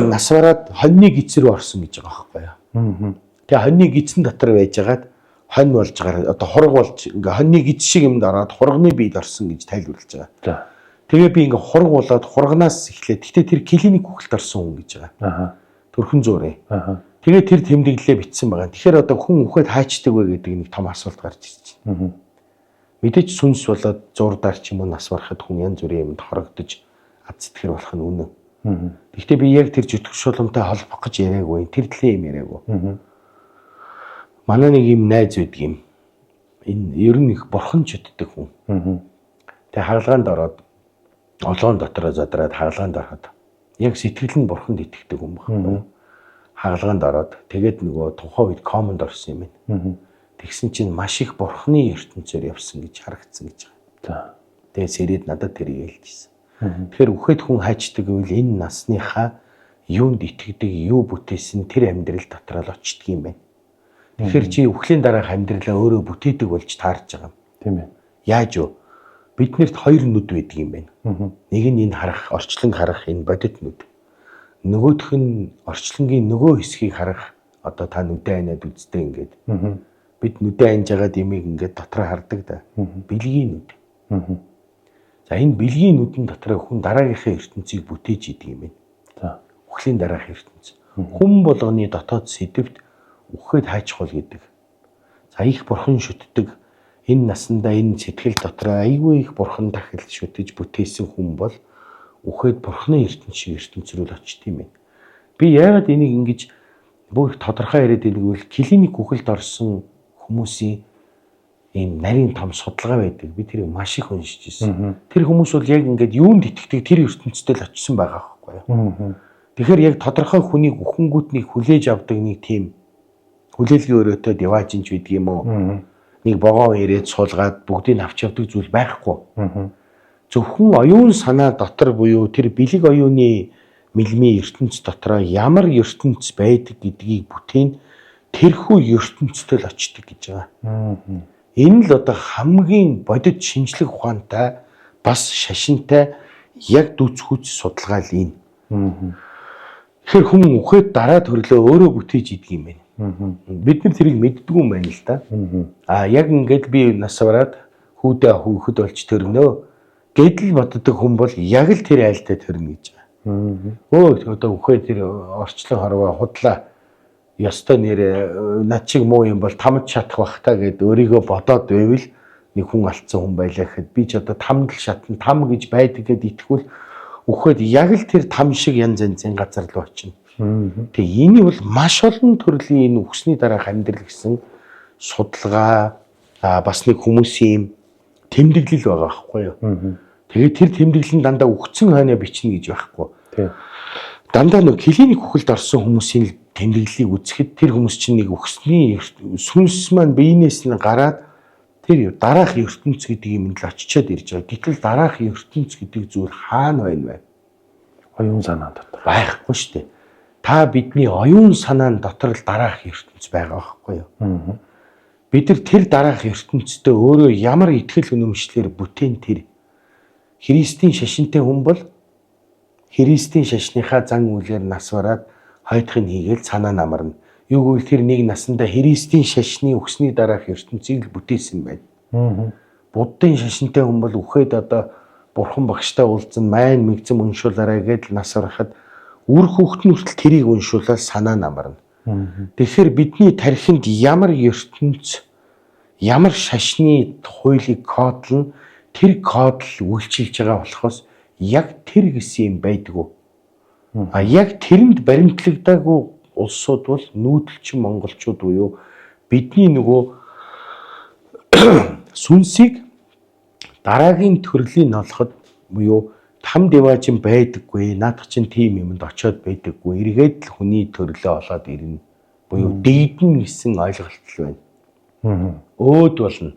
Speaker 2: нас бараад хоньны гиз рүү орсон гэж байгаа байхгүй юу. Тэгээ хоньны гизэн дотор байжгаад хонь болж гараад одоо хураг болж ингээ хоньны гиз шиг юмд ороод хурганы биед орсон гэж тайлбарлаж байгаа.
Speaker 1: За.
Speaker 2: Тэгээ би ингээ хураг болоод хурганаас эхлээд гэтээ тэр клиник хүүхэлд орсон хүн гэж байгаа. Төрхөн зуурын. Тэгээ тэр тэмдэглэлээ бичсэн байгаа. Тэгэхээр одоо хүн үхээд хайчдаг вэ гэдэг нэг том асуулт гарч ирж байна. Мэдээж сүнс болоод зурдаар ч юм уу нас барахад хүн янз бүрийн юмд хорогдож азтгэр болох нь үнэн. Гэхдээ би яг тэр зүтгэж шуламтай холбох гэж яриаггүй. Тэр төлөө юм яриаггүй. Манай нэг юм найз байдаг юм. Энэ ер нь их бурхан чөтдөг хүн. Тэгээ хагалгаанд ороод олоон дотроо задраад хагалгаанд ороход яг сэтгэл нь бурханд итгэдэг хүн байна. Хагалгаанд ороод тэгээд нөгөө тухайн үед комонд орсон юм байна. Тэгсэн чинь маш их бурханы ертөнцөөр явсан гэж харагдсан гэж байгаа. Тэгээд сэрээд надад тэр хэлжсэн. Тэгэхээр үхээд хүн хайчдаг гэвэл энэ насныхаа юунд итгэдэг, юу бүтээсэн тэр амьдрал дотроо л очдөг юм байна. Тэгэхээр чи үхлийн дараах амьдралаа өөрөө бүтээдэг болж таарч байгаа юм.
Speaker 1: Тийм ээ.
Speaker 2: Яаж юу? биднэрт хоёр нүд байдаг юм байна. Нэг нь энэ харах, орчлон харах энэ бодит нүд. Нөгөөх нь орчлонгийн нөгөө хэсгийг харах одоо та нүдэн айнад үздэг ингээд. Бид нүдэн анж байгаа димийг ингээд дотроо хардаг да. Бэлгийн нүд. За энэ бэлгийн нүдэн дотроо хүн дараагийнхаа ертөнцийг бүтээж идэг юм байна. За үхлийн дараах ертөнц. Хүн болгоны дотоод сэдвт үхэхэд хайчхул гэдэг. За их бурхан шүтдэг энэ насандаа энэ сэтгэл дотроо айгүй их бурхан дахил шүтэж бүтээсэн хүн бол үхээд бурханы ертөнц шиг ертөнц рүү очт юм байна. Би яагаад энийг ингэж бүх тодорхой яриад байгааг бол клиник үхэлд орсон хүмүүсийн ийм нарийн том судалгаа байдаг. Би тэрийг маш их уншиж ирсэн. Тэр хүмүүс бол яг ингээд юунд итгэдэг тэр ертөнцтэй л очсон байгаа байхгүй юу. Тэгэхээр яг тодорхой хүнийг үхэнгүүтнийг хүлээж авдаг нэг тийм хүлээлгийн өрөөтэй диважинч байдаг юм уу? Нэг богоо ирээд суулгаад бүгдийг авч явдаг зүйл байхгүй. Зөвхөн оюун санаа дотор буюу тэр бэлэг оюуны мэлмийн ертөнц дотроо ямар ертөнц байдаг гэдгийг бүтээн тэрхүү ертөнцтэй л очдөг гэж байгаа. Энэ л одоо хамгийн бодит шинжлэх ухаантай бас шашинтай яг дүцхүүц судалгаа л энэ. Тэгэхээр хүн үхээд дараа төрлөө өөрөө бүтээж идэг юм байна. Бид нар тэрийг мэддгүй юм байна л да. Яг ингээд би нас бараад хүүхэд болж төрнөө гэдэл боддог хүн бол яг л тэр айлтай төрнө гэж байгаа. Одоо үхээд тэр орчлон хорвоо худлаа ёстой нэр над чиг муу юм бол тамд шатах бах та гэд өөрийгөө бодоод байвал нэг хүн алдсан хүн байлаа гэхэд би ч одоо тамд л шатна там гэж байдаг гэд итгүүл үхээд яг л тэр там шиг янз янзын газар руу очино. Тэгээ энэ бол маш олон төрлийн энэ үхсний дараах амьдрал гэсэн судалгаа бас нэг хүмүүсийн тэмдэглэл байгаа байхгүй юу. Тэгээ тэр тэмдэглэл нь дандаа үхсэн хойно бичнэ гэж байхгүй. Дандаа нэг клиник үхэлд орсон хүмүүсийн тэмдэглэлийг үзэхэд тэр хүмүүс чинь нэг үхсний сүнс маань биенээс нь гараад тэр дараах ертөнц гэдэг юм л очичоод ирж байгаа. Гэтэл дараах ертөнц гэдэг зүйл хаана байна вэ? Оюун санаа дотор байхгүй шүү дээ. Та бидний оюун санааны дотор л дараах ертөнц байгаа байхгүй юу? Бид нар тэр дараах ертөнцтэй өөрөө ямар итгэл үнэмшлэр бүтээн тэр Христийн шашинтай хүн бол Христийн шашныхаа зан үйлээр нас бараад хойдохыг хийгээл санаа намарна. Юу гэвэл тэр нэг насандаа Христийн шашны өгсний дараах ертөнцийг л бүтээсэн байна. Буддын шашинтай хүн бол үхээд одоо бурхан багштай уулзсан майн мэгзэм уншуулаарай гэдэл нас барахад үр хөвгтөн хүртэл тэрийг уншуулаад санаа намарна. Тэгэхээр бидний тархинд ямар ертөнц, ямар шашны хуулийг кодлно тэр код л үйлчилж байгаа болохоос яг тэр гэсэн юм байдгүй. Яг тэрэнд баримтлагдаагүй улсууд бол нүүдэлчин монголчууд буюу бидний нөгөө сүнсийг дараагийн төрлийн олоход буюу там диважин байдаггүй, наадах чинь тийм юмд очиод байдаггүй, эргээд л хүний төрлөө олоод ирнэ. Буюу дийдэн гэсэн ойлголт л байна. Өөд болно.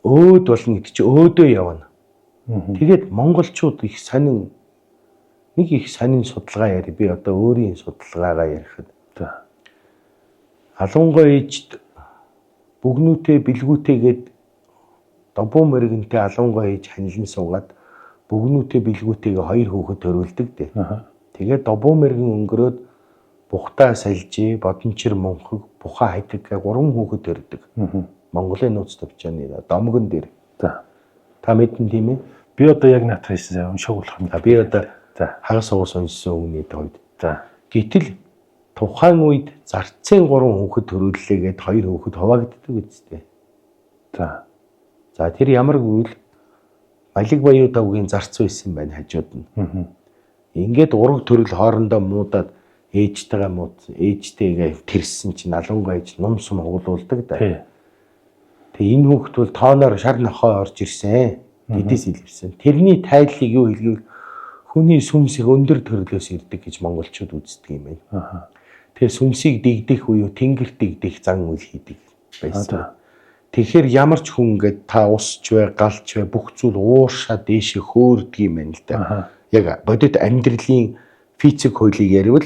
Speaker 2: Өөд болно гэдэг чинь өөдөө явна. Тэгээд монголчууд их сонин нэг их сонин судалгаа яри. Би одоо өөрийн судалгаагаа ярихад алунгой ээжд бүгнүүтэй бэлгүүтэйгээд добуу мэрэгэнтэй алунгой ээж ханилан суугаад бүгнүүтэй бэлгүүтэйгээ хоёр хүүхэд төрүүлдэг дээ. Тэгээд добуу мэрэгэн өнгөрөөд бухтаа салжи, бодончир мөнхөг, бухаа хайдаг гэх 3 хүүхэд төрдөг. Монголын нууц төвчөөний домгон дээр. Та мэдэн тийм ээ?
Speaker 1: Би одоо яг наадах хийсэн уншааг болох юм.
Speaker 2: Би одоо хагас уус уншсан үгний тойд. Гэтэл тухайн үед зарцын 3 хүүхэд төрүүллээгээд 2 хүүхэд хуваагддаг үстэй. За тэр ямар гэвэл Малиг Баян давгийн зарц байсан байна хажууд нь. Ингээд ураг төрөл хоорондоо муудаад ээжтэйгээ муудсан. Ээжтэйгээ тэрсэн чинь алунгой ээж нум сум угуулдаг да. Тэгээ энэ хүүхэд бол тооноор шар нохоо орж ирсэн. Тэдээс илэрсэн. Тэрний тайллыг юу хэлгэвэл хүний сүнсийг өндөр төрлөөс ирдэг гэж монголчууд үздэг юм байна. Тэгээ сүнсийг дэгдэх буюу тэнгэрт дэгдэх зан үйл хийдэг байсан. Тэгэхээр ямар ч хүн ингээд та усч бай, галч бай бүх зүйл ууршаа дээшээ хөөрдөг юм байна л да. Яг бодит амьдралын физик хуулийг ярил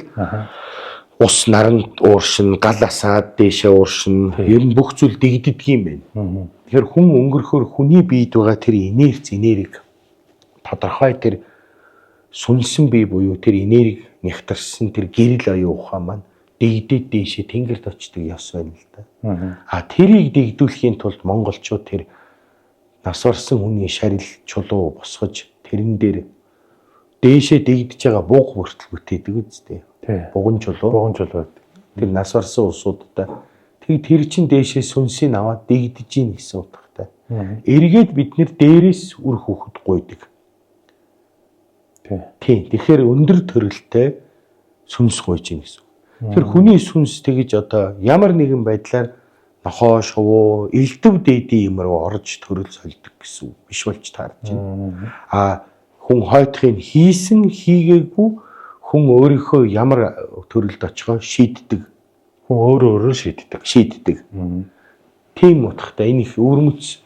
Speaker 2: ус наранд ууршин, гал асаад дээшээ ууршин, ер нь бүх зүйл дэгддэг юм байна. Тэгэхээр хүн өнгөрөхөөр хүний биед байгаа тэр энерги тодорхой тэр сүнсэн бие буюу тэр энерги нягтарсан тэр гэрэл оюун ухаан маань дэгдээд дээшээ тэнгэрт очдөг ёс байна л да. Тэрийг дэгдүүлэхийн тулд монголчууд тэр нас барсан хүний шарил чулуу босгож тэрэн дээр дээшээ дэгдэж байгаа бууг хүртэл бүтээдэг үстэй. Буган чулуу. Тэр нас барсан улсуудтай тэр чин дээшээ сүнсийг аваад дэгдэж ийн гэсэн утгатай. Эргээд бид нэр дээрээс үр хөхөд гуйдаг. Тэгэхээр өндөр төрөлтэй сүнс гуйж ийн гэсэн. Тэр хүний сүнс тэгж одоо ямар нэгэн байдлаар нохоо шувуу элдв дээдийн юм руу орж төрөл сольдог гэсэн биш болж таарч байна. Хүн хойтхыг хийсэн хийгээгүй хүн өөрийнхөө ямар төрөлд очихоо шийддэг.
Speaker 1: Хүн өөрөө
Speaker 2: шийддэг. Тийм утгатай энэ их өвөрмөц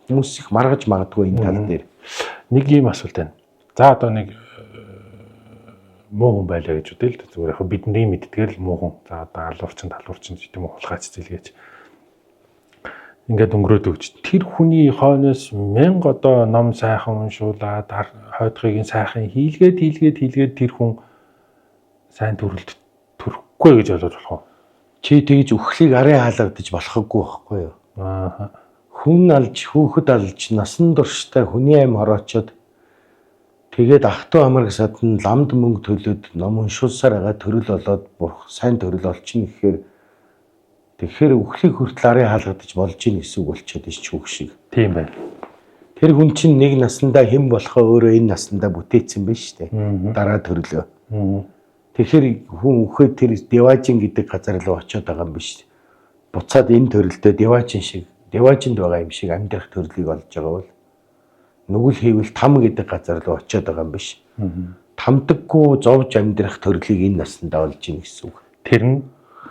Speaker 2: хүмүүс их маргаж магадгүй энэ тал дээр.
Speaker 1: Нэг юм асуулт байна. За одоо нэг муу хүн байлаа гэж үтэй л дээ. Зүгээр яг бидний мэддгээр л муу хүн. За одоо алуурчин талуурчин гэдэг юм уу хулгайч зэлгээж. Ингээд өнгөрөөд өгч. Тэр хүний хойноос 1000 одоо ном сайхан уншуулад хойтхыг сайхан хийлгээд тэр хүн сайн төрөлд төрөхгүй гэж ойлгож болох уу?
Speaker 2: Чи тэгж үхлийг арын хаалгадаж болохгүй байхгүй юу? Хүн алж, хүүхэд алж, насан туршдаа хүний аим хороочоод тэгээд ах トゥ амраг садан ламд мөнгө төлөөд ном уншуулсаар байгаа төрөл болоод сайн төрөл олчихно тэгэхээр үхлийг хүртэл арын хаалгадаж болж ийн гэсэн үг болчиход ич хүүх шиг.
Speaker 1: Тийм байна.
Speaker 2: Тэр хүн чинь нэг наснда хэн болохоо өөрөө энэ наснда бүтээсэн байж тээ. Дараа төрлөө. Тэгэхээр хүн үхээд тэр Деважин гэдэг газар руу очиод байгаа юм биш. Буцаад энэ төрөлдөө Деважинд байгаа юм шиг амьдрах төрлийг олж байгаа бол нүгэл хийвэл там гэдэг газар руу очиод байгаа юм биш. Тамдаггүй зовж амьдрах төрлийг энэ наснда олж ийн гэсэн үг.
Speaker 1: Тэр нь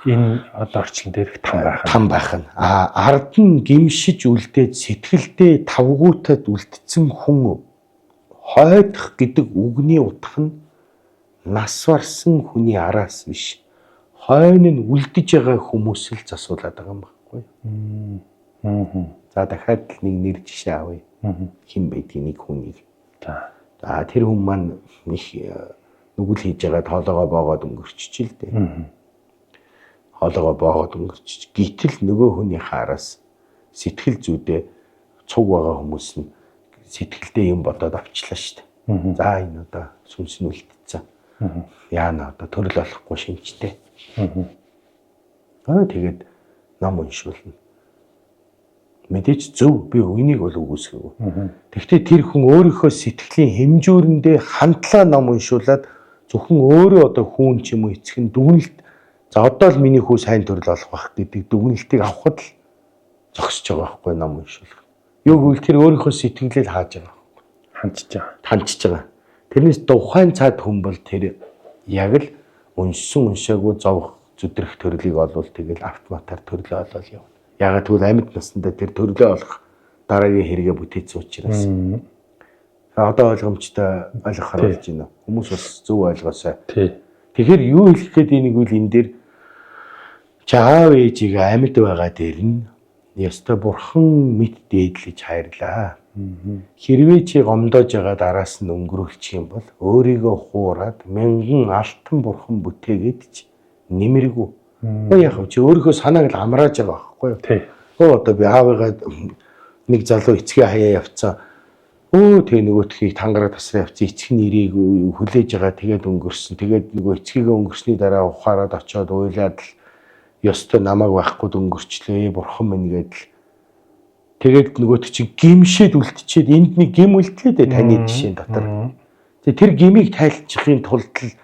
Speaker 1: энэ одоо орчлон дээрх
Speaker 2: там байх нь. Ард нь гимшиж үлдээд сэтгэлдээ тавгуутад үлдсэн хүн хойтох гэдэг үгний утга нь нас барсан хүний араас биш. Хойно нь үлдэж байгаа хүмүүс л засуулаад байгаа юм байхгүй юу? За дахиад нэг нэр жишээ авъя. Хэн байдгийг нэг хүнийг. За тэр хүн маань их нүгэл хийж байгаа тоолоогоо боогоод өнгөрчихж л дээ. Хоолоогоо боогоод өнгөрчих. Гэтэл нөгөө хүний хаараас сэтгэл зүйдээ цуг байгаа хүмүүс нь сэтгэлдээ юм бодоод авчлаа шүү дээ. За энэ одоо сүнс нь үлдчихсэн. Яана одоо төрөл олохгүй шинжтэй. Тэгээд ном уншуулна. Мэдээж зөв би үнийг бол үгүйсгэв. Тэгвэл тэр хүн өөрийнхөө сэтгэлийн хэмжүүрэндээ хандлаа ном уншуулад зөвхөн өөрөө одоо хүүн ч юм уу эцэг нь дүгнэлт за одоо л миний хүү сайн төрөл олох байх гэдэг дүгнэлтийг авахд л зогсож байгаа байхгүй ном уншуулах. Юу гэвэл тэр өөрийнхөө сэтгэлээ хааж байгаа. Ханчиж байгаа. Тэрнээс тухайн цаад хүн бол тэр яг л уншсан уншаагүй зовх зүдрэх төрлийг олвол тэгэл автоматар төрлөө олоод явна. Ягаад гэвэл амьд наснда тэр төрлөө олох дараагийн хэрэгэ бүтээсэн учраас. Одоо ойлгомжтой ойлгохоор болж байна. Хүмүүс бас зөв ойлгоосай. Тэгэхээр юу хэлэх гээд энийг үл энэ дээр чаав ээжийг амьд байгаа дээр нь яста бурхан мэд дээдлэж хайрлаа. Хэрвээ чи гомдоож байгаа дараас нь өнгөрүүлчих юм бол өөрийгөө хуураад мянган алтан бурхан бүтээгээд ч нэмэргүй. Яг чи өөрийнхөө санааг л амрааж байгаа байхгүй юу? Одоо би аавыгаа нэг залуу эцгээ хаяа явцсан. Тэгээ нөгөөтхийг тангараа тасраа явцсан эцэг нэрийг хүлээж байгаа тэгээд өнгөрсөн. Тэгээд нөгөө эцгийгээ өнгөрсний дараа ухаарад очиод уйлаад л ёстой намайг байхгүй өнгөрчлээ бурхан минь гэдэл. Тэгээд нөгөөт чи гимшээд үлдчихэд энд нэг гим үлдлээ таны жишээн дотор. Тэр гимийг тайлчихын тулд л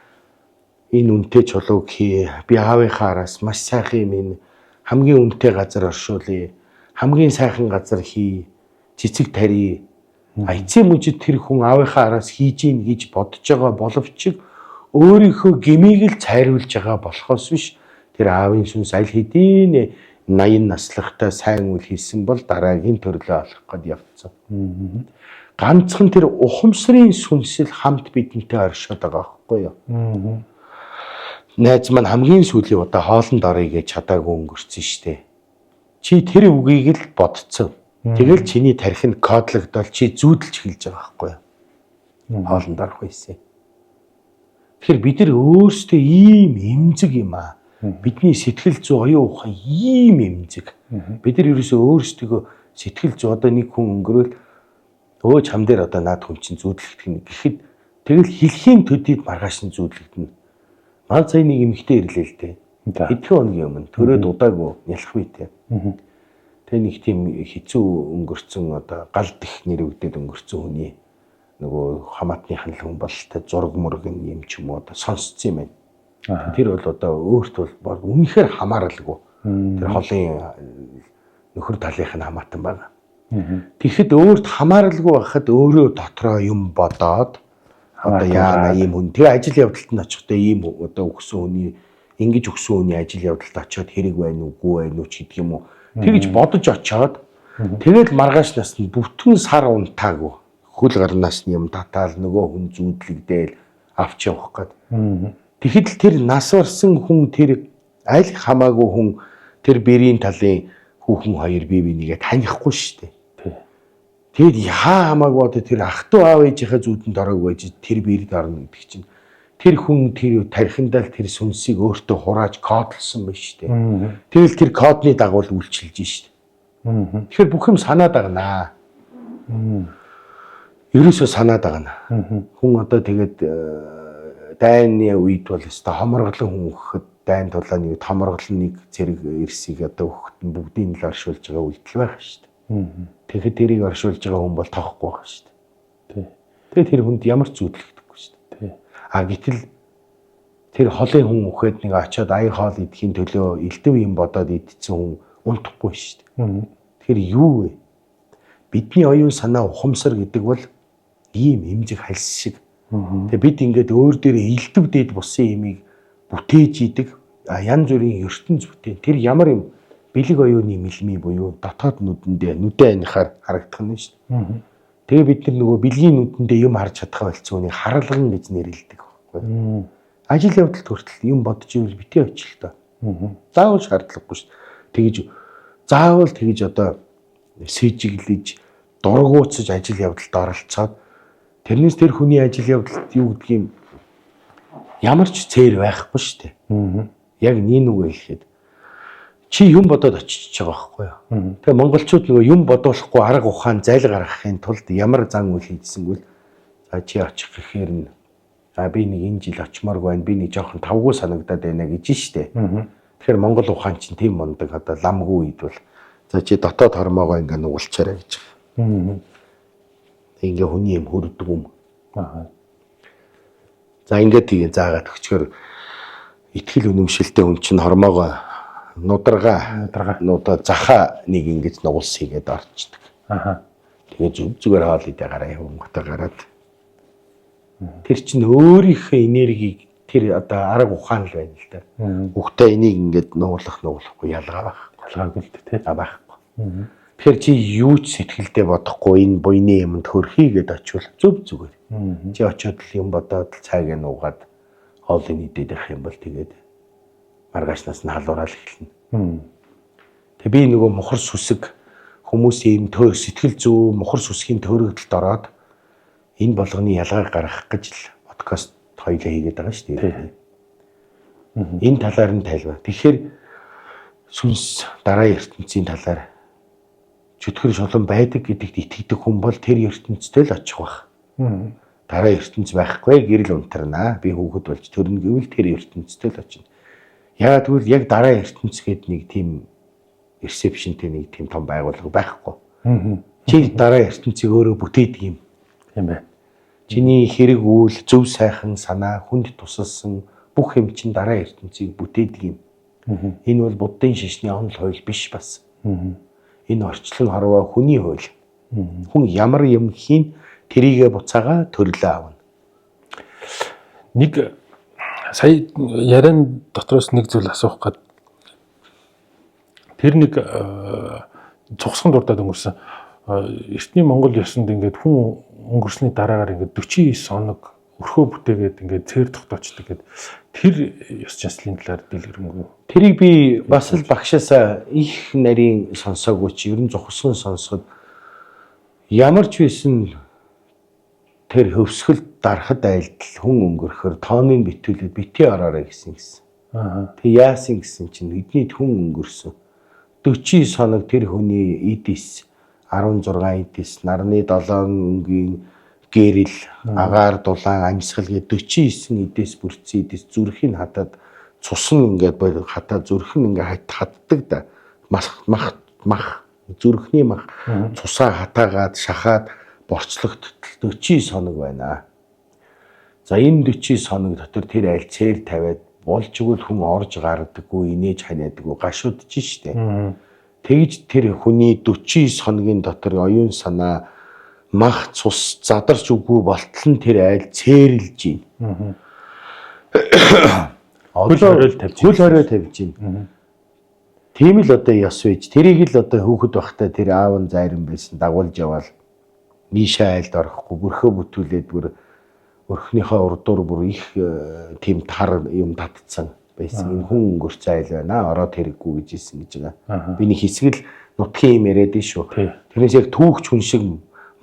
Speaker 2: энэ үнэтэй чулууг хий. Би аавынхаа араас маш сайхан юм энэ хамгийн үнэтэй газар оршуулъя. Хамгийн сайхан газар хий. Цэцэг тарий. Эцэг мужид тэр хүн аавынхаа араас хийж ийн гэж бодож байгаа боловч өөрийнхөө гмийг л цайруулж байгаа болохоос биш. Тэр аавын сүнс аль хэдийн 80 наслахтай сайн үйл хийсэн бол дараагийн төрлөө олох гээд явцсан. Ганцхан тэр ухамсарын сүнсэл хамт бидэнтэй оршоод байгаа байхгүй юу? Найз маань хамгийн сүүлийн удаа хоолнд орё гэж чадаагүй өнгөрцөн штэ. Чи тэр үгийг л бодцсон. Тэгэл чиний тарих нь кодлогдол чи зүүдэлж эхэлж байгаа байхгүй юу? Хоолнд орох байсан. Тэгэхээр бид нар өөрсдөө ийм эмзэг юм аа. Бидний сэтгэл зүй оюун ухаан ийм эмзэг. Бид нар ерөөсөө өөрсдөө сэтгэл зүй одоо нэг хүн өнгөрөөл өө чам дээр одоо наад хүн чинь зүүдлэгдэх нь гэхэд тэгэл хэлхийн төдийд маргааш нь зүүдлэгдэнэ. Мал сая нэг эмэгтэй ирлээ л дээ. Хэдхэн өдрийн өмнө төрөөд удаагүй нялх бий те. Тэгээ нэг тийм хэцүү өнгөрцөн одоо галд их нэрвэгдээд өнгөрцөн хүний нөгөө хамаатны хандлан бололтой зураг мураг юм ч юм уу одоо сонсцсон юм байна. Тэр бол одоо өөрт бол үнэхээр хамааралгүй. Тэр холын нөхөр талынх нь хамаатан байна. Тэгэхэд өөрт хамааралгүй байхад өөрөө дотроо юм бодоод одоо яана ийм хүн тэгээ ажил явдалд нь очихдоо ийм одоо өгсөн хүний ингэж өгсөн хүний ажил явдалд очиод хэрэг байна уугүй байна уу ч гэдэг юм уу тэгж бодож очиод тэгэл маргааш нас нь бүтэн сар унтаагүй хөл гарнаас нь юм татаал нөгөө хүн зүүдлэгдээл авч явах гээд тэгэхэд л тэр нас барсан хүн тэр аль хамаагүй хүн тэр бэрийн талын хүүхэн хоёр бие бинийгээ танихгүй шүү дээ. Тэгэд яа хамаагүй одоо тэр ах トゥ аав ээжийнхээ зүудэнд ороог байж тэр биерд орно гэдэг чинь тэр хүн тэр тархиндаа тэр сүнсийг өөртөө хурааж кодлсон байна шүү дээ. Тэгэл тэр кодны дагуу үйлчилж шүү дээ. Тэгэхээр бүх юм санаад байгнаа. Ерөөсөө санаад байгнаа. Хүн одоо тэгээд дайны үед бол өстой хоморглон хүн өгөхөд дайн тулааны томорглон нэг зэрэг эрсийг одоо өгөхөд нь бүгдийг л оршуулж байгаа үйлдэл байх шүү дээ. Тэгэхээр тэрийг оршуулж байгаа хүн бол тоохгүй байгаа шүү дээ. Тэгээ тэр хүнд ямар ч зүйдлэгдэхгүй шүү дээ. А гэтэл тэр холын хүн өгөхөд нэг очиод аян хоол идэхийн төлөө элдв юм бодоод идсэн хүн унтахгүй шүү дээ. Тэгэхээр юу вэ? Бидний оюун санаа ухамсар гэдэг бол ийм эмзэг хальс шиг. Тэгээ бид ингээд өөр дээрээ элдв дээд бусын юмыг бүтээж идэг янз бүрийн ертөнц бүтээн. Тэр ямар юм бэлэг оюуны мэлми буюу дотоод нүдэндээ нүдэн анихаар харагдах нь шүү дээ. Тэгээ бид нар нөгөө бэлгийн нүдэндээ юм харж чадах байлцсан үнийг харалган гэж нэрэлдэг байхгүй. Ажил явдалд хүртэл юм бодож ивэл битээ очих л та. Заавал шаардлагагүй шүү дээ. Тэгэж заавал тэгэж одоо сэжиглэж дургуутсаж ажил явдалд оролцоод тэрнээс тэр хүний ажил явдалд юу гэдгийг ямар ч цээр байхгүй шүү дээ. Яг нин үгүй гэхэд чи юм бодоод очиж байгаа байхгүй юу. Тэгээ монголчууд нөгөө юм бодоолохгүй арга ухаан зайл гаргахын тулд ямар зан үйл хийдсэнгүүл за чи очих гэхээр нь би нэг энэ жил очимоор байна. Би нэг жоохон тавгүй санагдаад байна гэж штэ. Тэгэхээр монгол ухаан чинь тийм мундаг одоо ламгүй үед бол за чи дотоод хормоогоо ингээ нугалчаарай гэж. Ингээ хүний юм хүрдэг юм. За ингээ тийм заагаад өчгөр итгэл үнэмшилтэй хүн чинь хормоогоо нударга заха нэг ингэж нугалс хийгээд орчдөг. Тэгээ зүгээр хоол идэ гараа юм готор гараад. Тэр чинь өөрийнхөө энергийг тэр одоо арга ухаан л байна л да. Хүүхдээ энийг ингэж нугалахгүй ялгаа байх. Ялгаагүй л дээ тий. Байхгүй. Тэгэхээр чи юу ч сэтгэлдээ бодохгүй энэ буйны юмд хөрхийгээд очивол зүгээр. Чи очиод л юм бодоод цайг нуугаад хоолыг идэх юм бол тэгээд маргаашнаас нь халуураал эхэлнэ. Тэгээ би нөгөө мухар сүсэг хүмүүсийн төр сэтгэл зүй мухар сүсгийн төрөгдөлд ороод энэ болгоны ялгааг гаргах гэж л подкаст хоёлаа хийгээд байгаа шүү дээ. Энэ талаар нь тайлбар. Тэгэхээр сүнс дараа ертөнцийн талаар чөтгөр шулан байдаг гэдэгт итгэдэг хүн бол тэр ертөнцтэй л очих бах. Дараа ертөнц байхгүй гэрэл унтарнаа. Би хүүхэд болж төрнө гэвэл тэр ертөнцтэй л очино. Яагаад гэвэл яг дараа ертөнц гээд нэг тийм ресепшнтэй нэг тийм том байгууллага байхгүй. Чи дараа ертөнцийг өөрөө бүтээдэг юм. Тийм бай. Чиний хэрэг үйл, зөв сайхан санаа, хүнд тусалсан бүх юм чинь дараа ертөнцийг бүтээдэг юм. Энэ бол буддын шишний онол хууль биш бас. Энэ орчлон хорвоо хүний хууль. Хүн ямар юм хийн тэрийгэ буцаага төрлөө авна.
Speaker 1: Нэг сая яран дотроос нэг зүйл асуух гээд тэр нэг цугсхан дурдаад өнгөрсөн эртний Монгол ёсонд ингээд хүн өнгөрсний дараагаар ингээд 49 хоног өрхөө бүтээгээд ингээд цээр тогтоочдөг гэдэг тэр ёс занслын талаар дэлгэрэнгүй.
Speaker 2: Тэрийг би бас л багшаасаа их нарийн сонсоогүй чи ер нь зохисгон сонсоход Ямар ч байсан тэр хөвсгөлд дарахад айлтал хүн өнгөрөхөр тооныг битүүлээд битгий ороорой гэсэн. Тэг яасан гэсэн чинь эдний хүн өнгөрсөн. 49 хоног тэр хүний эдис 16 эдис нарны 7 өнгийн гэрэл агаар дулаан амьсгал гээд 49 эдис бүрдсэн эдис зүрхийг хатаад цусан ингээд хатаад зүрх нь ингээд хатдаг да. Мах зүрхний мах цусаа хатаагаад шахаад борцлогдтол 49 хоног байна. За энэ 49 хоног дотор тэр айл цээр тавиад болж игэл хүн орж гардаггүй, инээж ханиадаггүй, гашуудж штэ. Тэгж тэр хүний 49 хоногийн дотор оюун санаа мах цус задарч үгүй болтол нь тэр айл цээрлж байна. Хөл хорой тавьж байна. Тийм л одоо ёс байж. Тэрийг л одоо хөөхд байхдаа тэр аав нь зайран байсан дагуулж яваал нийшээ айлд орохгүй бүрхөө бүтүүлээд бүр өрхнийхөө урдуур бүр их тийм тар юм татцсан байсан. Энэ хүн өнгөрч айл байна. Ороод хэрэггүй гэж хэлсэн гэж байгаа. Би нэг хэсэг л нутгийн юм яриад шүү. Тэрнээс яг түүхч хүн шиг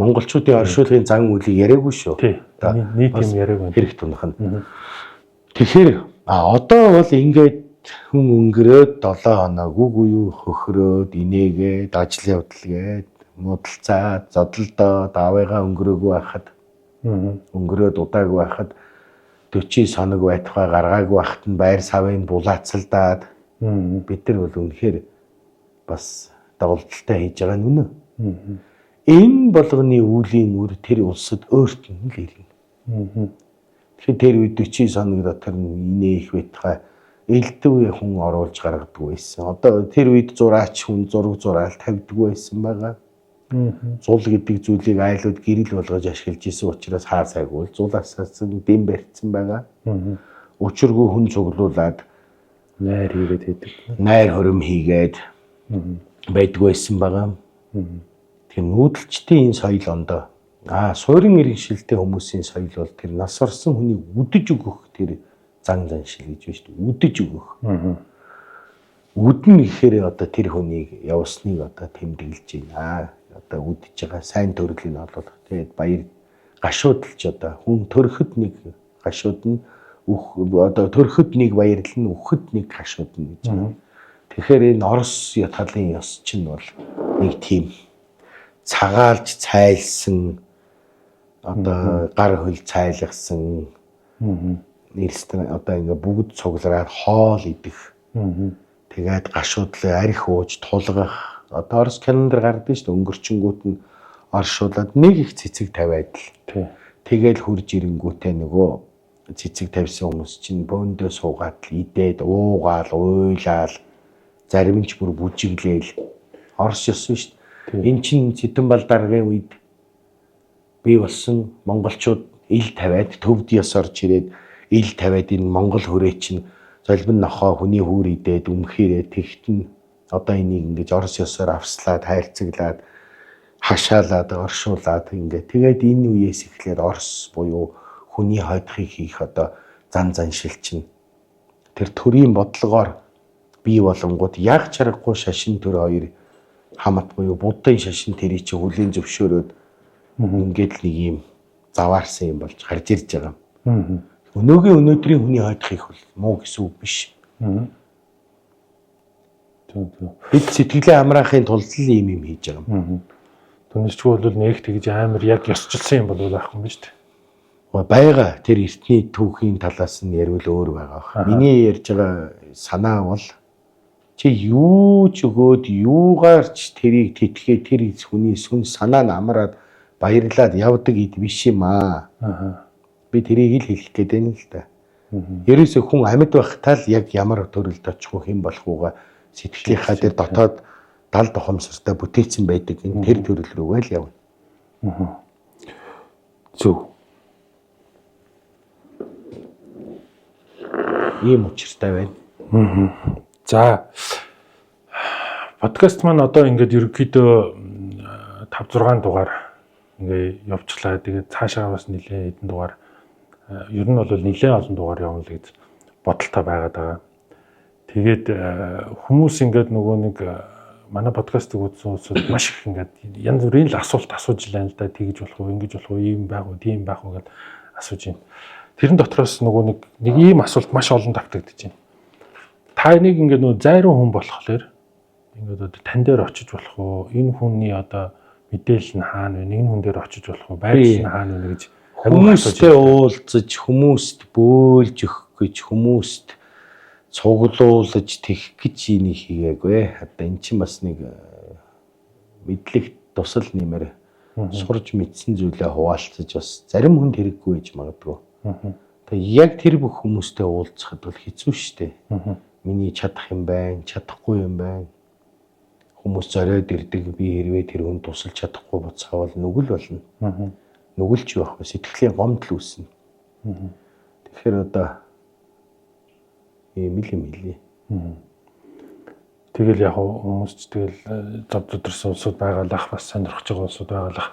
Speaker 2: монголчуудын оршуулгын зан үйлийг яриаггүй шүү.
Speaker 1: Нийт юм яриаг байна.
Speaker 2: Хэрэг тунах нь. Тэгэхээр одоо бол ингээд хүн өнгөрөөд 7 хоног үгүй юу хөхрөөд инээгээд ажил явдалгээд муудалцаад зодолдоо давыгаа өнгөрөөгүй байхад өнгөрөөд удаагүй байхад 49 хоног байтугай гаргаагүй байхад нь байр савын булаацалдаад бид нар бол үнэхээр бас дагуултай хийж байгаа нь үнэ. Энэ болгоны үүлийн үр тэр улсад өөрт нь л ирнэ. Тэгэхээр тэр үед 49 хоног дотор инээх байтугай элдв хүн оруулж гаргадаг байсан. Одоо тэр үед зураач хүн зураг зураал тавьдаг байсан байгаа. Зул гэдэг зүйлийг айлууд гэрэл болгож ашиглаж исэн учраас хаа сайгүй зулаасаас дэм барьсан байгаа. Учиргүй хүн цуглуулад
Speaker 1: найр хийгээд байдаг.
Speaker 2: Найр хором хийгээд байдаг байсан байгаа. Тэгэхээр нүүдэлчдийн энэ соёл ондоо суурин иргэншилтэй хүмүүсийн соёл бол тэр нас орсон хүнийг үдэж өгөх тэр зан заншил гэж байна шүү дээ. Үдэж өгөх. Үдэн гэхээр одоо тэр хүнийг явсныг одоо тэмдэглэж байна. Одоо үдэж байгаа сайн төрөлийг олох. Тэгээд баяр гашуудалж одоо хүн төрөхөд нэг гашуудна одоо төрөхөд нэг баярлна, өгөхөд нэг гашуудна гэж байна. Тэгэхээр энэ Орос ятгалын ёс чинь бол нэг тийм цагаалж цайлсан одоо гар хөл цайлгсан нэрстэн одоо ингээ бүгд цуглараад хоол идэх. Тэгээд гашуудлаа арх ууж тулгах. Одоо Орос календар гардаг шүү дээ. Өнгөрчингүүт нь оршуулад нэг их цэцэг тавиад л. Тэгэл хурж ирэнгүүтээ нөгөө цэцэг тавьсан хүмүүс чинь бөөндөө суугаад л идээд уугаал, уйлаал, зарим нь ч бүр бүжиглээл. Орос ёс шүү дээ. Эн чинь Цэдэн даргын үед бий болсон монголчууд ил тавиад төвд ёс орж ирээд ил тавиад энэ монгол хүрээ чинь золбин нохоо хүний хүүр идээд өмхирээ тэгтэн одоо энийг ингэж Орос ёсоор авслаад хайрцаглаад хашаалаад оршуулад ингээ тэгээд энэ үеэс эхлээд Орос буюу хүний хойдохыг хийх одоо зан заншил чинь тэр төрийн бодлогоор бий болонгууд яг чаргагүй шашин төр хоёр хамт буюу буддын шашин тэрий чи хүлийн зөвшөөрөөд ингээд л нэг юм заваарсан юм болж гарч ирж байгаа. Өнөөгийн өнөөдрийн хүний хойдохыг бол муу гэсэн үг биш. Бид сэтгэлээ амраахын тулд л юм хийж байгаа.
Speaker 1: Түнэсчгүй бол нэг тэгж амар яг ёсчилсан юм бол ахгүй юм биш үү?
Speaker 2: Бага тэр эртний түүхийн талаас нь ярил өөр байгаа. Миний ярьж байгаа санаа бол чи юу ч өгөөд юугаар ч тэрийг тэтхээ тэр хүний сүн санаа нь амраад баярлаад явдаг ид биш юм аа. Би тэрийг л хэлэх гээд байна л да. Ерөөсөө хүн амьд байхдаа л яг ямар төрөлд очих вэ хэн болох ууга сэтгэлийнхаа дээр дотоод дал тухамсартай бүтээсэн байдаг энэ тэр төрөл рүүгээ л явна.
Speaker 1: Зөв.
Speaker 2: Ийм учиртай байна.
Speaker 1: За подкаст маань одоо ингээд ерөнхийдөө 5-6 дугаар ингээ явуулчлаа. Тэгээд цаашаа бас нэлээд хэдэн дугаар ер нь бол нэлээд олон дугаар явуулна гэж бодолтой байгаад байгаа. Тэгээд хүмүүс ингээд нөгөө нэг манай подкастыг үзсэн хүмүүс маш их ингээд янз бүрийн л асуулт асууж байна л да. Тэгж болох уу, ингэж болох уу, ийм байх уу, тийм байх уу гэд асууж байна. Тэрэн дотроос нөгөө нэг ийм асуулт маш олон давтагдаж байна. Та энийг ингээд нөгөө зайруу хүн болохоор ингээд одоо тань дээр очиж болох уу, энэ хүний одоо мэдээлэл нь хаана вэ? Энэ хүн дээр очиж болох уу, байдал нь хаана вэ гэж
Speaker 2: хүмүүстэй уулзаж, хүмүүст бөөлж өгөх гэж, хүмүүст цуглуулж тэгэх гэж энийг хийгээгүй. Одоо эн чинь бас нэг мэдлэг тусал нэмэр сурж мэдсэн зүйлээ хуваалцаж бас зарим хүнд хэрэггүй гэж магадгүй. Тэгээ яг тэр бүх хүмүүстэй уулзахад бол хэцүү шттэ. Миний чадах юм байна, чадахгүй юм байна. Хүмүүс зориод ирдэг, би хэрвээ тэр хүн тусалж чадахгүй буцаавал нүгэл болно. Нүгэлч байхгүй, сэтгэлийн гомдол үүснэ. Тэгэхээр одоо ийм юм хэлээ.
Speaker 1: Тэгэл яг хүмүүс ч тэгэл зов зодорсон улсууд байгалах, бас сонирхож байгаа улсууд байгалах,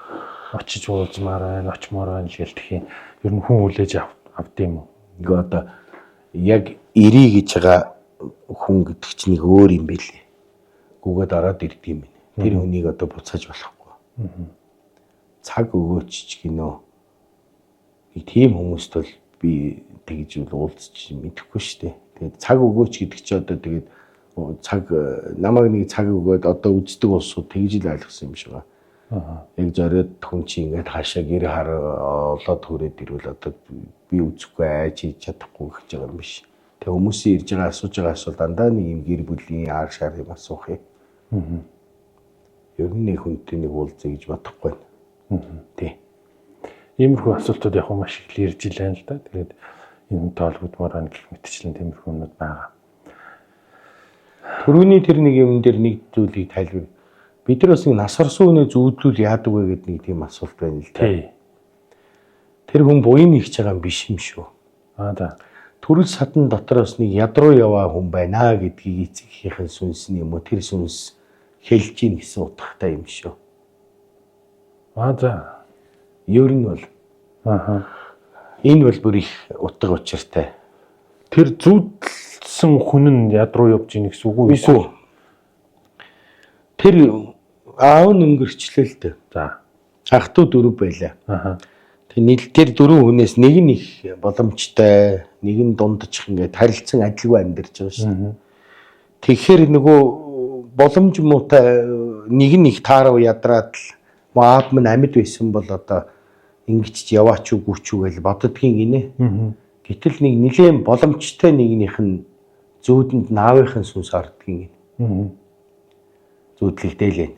Speaker 1: очиж уулзмаар байна, очимоор байна л гэл тхийн. Ер нь хүн хүлээж авд юм уу?
Speaker 2: Ингээ одоо яг ирий гэж байгаа хүн гэдэг чинь нэг өөр юм байлээ. Гүгээд ороод ирд юм байна. Тэр хүнийг одоо буцааж болохгүй. Цаг өгөөч ч гинөө. Нэг тийм хүмүүст бол би тэгж уулзч мэдэхгүй шүү дээ. Тэгээд цаг өгөөч гэдэг чи одоо тэгээд цаг намайг нэг цаг өгөөд одоо үздэг улсууд тэгж л ойлгосон юм шиг байна. Яг зориод хүн чи ингээд хаашаа гэр олоод хүрээд ирвэл одоо би үзэхгүй айж хийж чадахгүй гэж байгаа юм биш. Тэгээ хүмүүсийн ирж байгаа асууж байгаа асуулт дандаа нэг юм гэр бүлийн ар шар юм асуух юм. Ер нь нэг хүнтэй нэг уулзъя гэж бодохгүй байна. Тий.
Speaker 1: Иймэрхүү асуултууд яг маш их л ирж илэн л да. Тэгээд энэ тоолбодмоор байна гэх мэтчлэн тиймэрхүү юмуд байгаа.
Speaker 2: Төрөний тэр нэг юм дээр нэг зүйлийг тайлбар. Бид нар бас нэг нас орсон хүнээ зүүдлүүл яадаг вэ гэдэг нэг тийм асуулт байна л да. Тэр хүн буян нэгж байгаа юм биш юм шүү.
Speaker 1: За.
Speaker 2: Төрөл садан дотроос нэг ядруу яваа хүн байна гэдгийг эцэгийнхэн сүнсэн юм уу? Тэр сүнс хэлж ийн гэсэн утгатай юм шүү.
Speaker 1: За.
Speaker 2: Ер нь бол энэ бол бүр их утга учиртай.
Speaker 1: Тэр зүүдлсэн хүн нь ядруу явж ийн гэсэн үг үү?
Speaker 2: Тэр аав нь өнгөрчлээ л дээ.
Speaker 1: За.
Speaker 2: Ах トゥ дөрөв байлаа. Тэгээ нийлдэлээр дөрвөн хүнээс нэг нь их боломжтой, нэг нь дундчих ингээд харилцан адилгүй амьдарч байгаа шүү дээ. Тэгэхээр нөгөө боломж муутай нэг нь их таарав ядраад л аав минь амьд байсан бол одоо ингэж яваач үгүй ч үгүй л боддгийн гинэ. Гэтэл нэг нэлийн боломжтой нэгнийх нь зүүдэнд наавынхын сүнс ордгийн гинэ. Зүүдлийг дээлээ.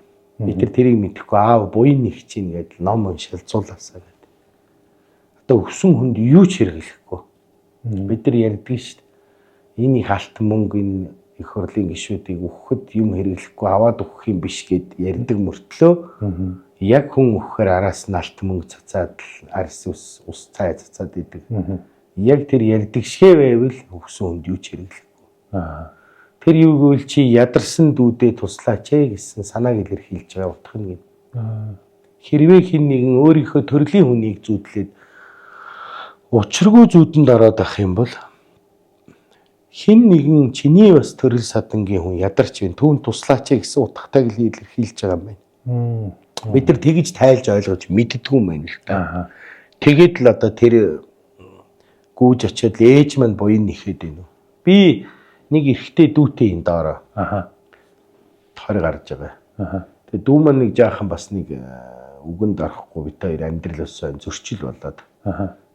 Speaker 2: Бид нар тэрийг мэдэхгүй аав буян нэг чинь гэдэг ном уншилцуулаасаа гэдэг. Одоо өссөн хүнд юу ч хэрэглэхгүй. Бид нар ярьдаг шүү дээ. Энэ их алтан мөнгө энэ их хурлын гишүүдийг өгөхөд юм хэрэглэхгүй аваад өгөх юм биш гэд ярьдаг мөртлөө яг хүн өгөхээр араас нь алтан мөнгө цацаад арс ус цай цацаад идэг. Яг тэр ярьдаг шигэ байвал өссөн хүнд юу ч хэрэглэхгүй. Тэр юу гэвэл чи ядарсан дүүдээ туслаач гэсэн санааг илэрхийлж байгаа утга нь. Хэрвээ хин нэгэн өөрийнхөө төрлийн хүнийг зүүдлээд учиргүй зүүдэнд ороод ах юм бол хин нэгэн чиний бас төрөл садангийн хүн ядарч байна. Түүнд туслаач гэсэн утгатайг л илэрхийлж байгаа юм байна. Бид нар тэгж тайлж ойлгож мэддэггүй юм байна л да. Тэгээд л одоо тэр гүүж очиод ээж маань буян нэхэд байна. Би нэг эрэгтэй дүүтэй энэ доороо. Тохир гарч байгаа. Тэгээ дүү маань нэг жаахан бас нэг үгэнд орохгүй бит хоёр амьдрал өссөн зөрчил болоод.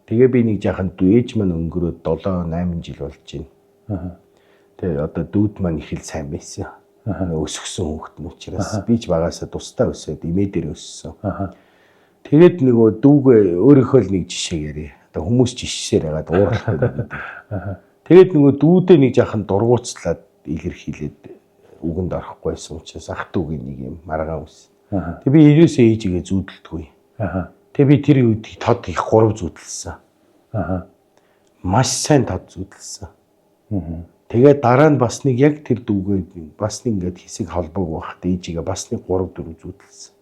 Speaker 2: Тэгээ би нэг жаахан ээж маань өнгөрөөд 7-8 жил болж байна. Тэгээ одоо дүүд маань их л сайн байсан. Өсгсөн хүүхэд нь учраас би ч багасаа тустай өсөөд имээ дээр өссөн. Тэгээд нөгөө дүүгээ өөрийнхөө л нэг жишээ яриа. Одоо хүмүүс жишээр ягаад уурлах вэ? Тэгээд нөгөө дүүдээ нэг жаахан дургуутслаад илэрхийлээд үгэнд орохгүй байсан учраас ах дүүгийн нэг юм маргаан үс. Тэг би ерөөсөө ээжигээ зүүдэлдэггүй. Тэг би тэр үед тод их 3 зүүдэлсэн. Маш сайн тод зүүдэлсэн. Тэгээд дараа нь бас нэг яг тэр дүүгээ бас нэг ингээд хэсэг холбоог багт ээжигээ бас нэг 3-4 зүүдэлсэн.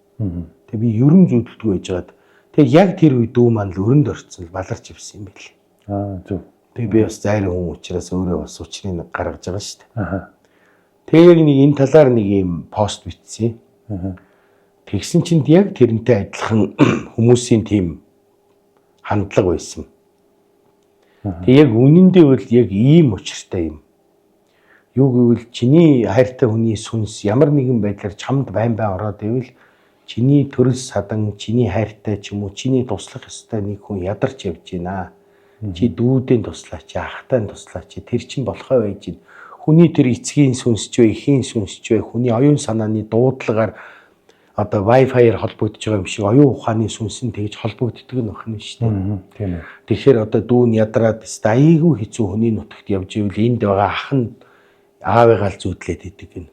Speaker 2: Тэг би ерөн зүүдэлдэггүй байжгаад тэг яг тэр үед дүү маань л өрөнд орцсон баларч ивсэн юм байл.
Speaker 1: Зөв.
Speaker 2: Тэгээ би бас зайрын хүн учраас өөрөө бас учрыг гаргаж байгаа шүү дээ. Тэгээ яг нэг энэ талаар нэг юм пост бичсэн. Тэгсэн чинь яг тэрнтэй адилхан хүмүүсийн тийм хандлага байсан. Тэг яг үнэндээ бол яг ийм учиртай юм. Юу гэвэл чиний хайртай хүний сүнс ямар нэгэн байдлаар чамд байн ороод ивэл чиний төрөл садан, чиний хайртай ч юм уу, чиний туслах ёстой нэг хүн ядарч явж байна. Чи дүүдэн туслаач, ахтай туслаач. Тэр чин болохоо байж гин. Хүний тэр эцгийн сүнс ч вэ, эхийн сүнс ч вэ, хүний оюун санааны дуудлагаар одоо Wi-Fi-аар холбогдож байгаа юм шиг оюун ухааны сүнс нь тэгж холбогддог нь байна шүү дээ. Тийм ээ. Тэгэхээр одоо дүүн ядраад айгүй хэцүү хүний нутагт явж ивэл энд байгаа ах нь аавыгаа л зүудлээд идэг гин.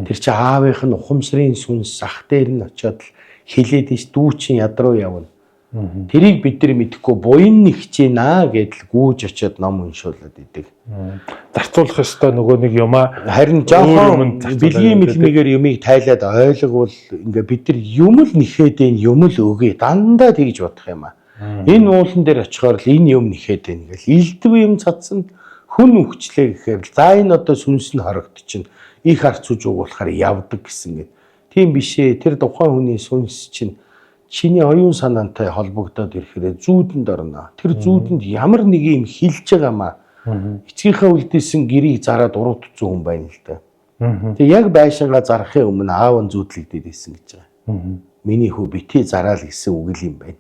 Speaker 2: Тэр чи аавынх нь ухамсарын сүнс ах дээр нь очиод хилээд иш дүү чин ядруу явна. Тэрийг бид нар мэдэхгүй буян нэгч гинэ гэдэл гүүж очиод ном уншуулад идэг.
Speaker 1: Зарцуулах ёстой нөгөө нэг юмаа
Speaker 2: харин жоохон бэлгийн мэлмигээр юмыг тайлаад ойлгвол ингээ бид нар юм л нэхэд энэ юм л өгье дандаа тэгж бодох юм аа. Энэ уулан дээр очихоор л энэ юм нэхэд байна гэл илдв юм цацсан хүн өвчлээ гэхээр за энэ одоо сүнс нь хорогдчихно. Их арц үж угуулахаар явдаг гэсэн гээд. Тийм биш ээ. Тэр тухайн хүний сүнс чинь чиний оюун санаантай холбогдоод ирэхээр зүүдэнд орно. Тэр зүүдэнд ямар нэг юм хилж байгаа маа. Эцгийнхээ үлдээсэн гэрийг зараад уруудцсан хүн байна л да. Тэг яг байшингаа зарахын өмнө аав нь зүүдлэгдээд исэн гэж байгаа. Миний хүү битгий зараал гэсэн үг л юм байна.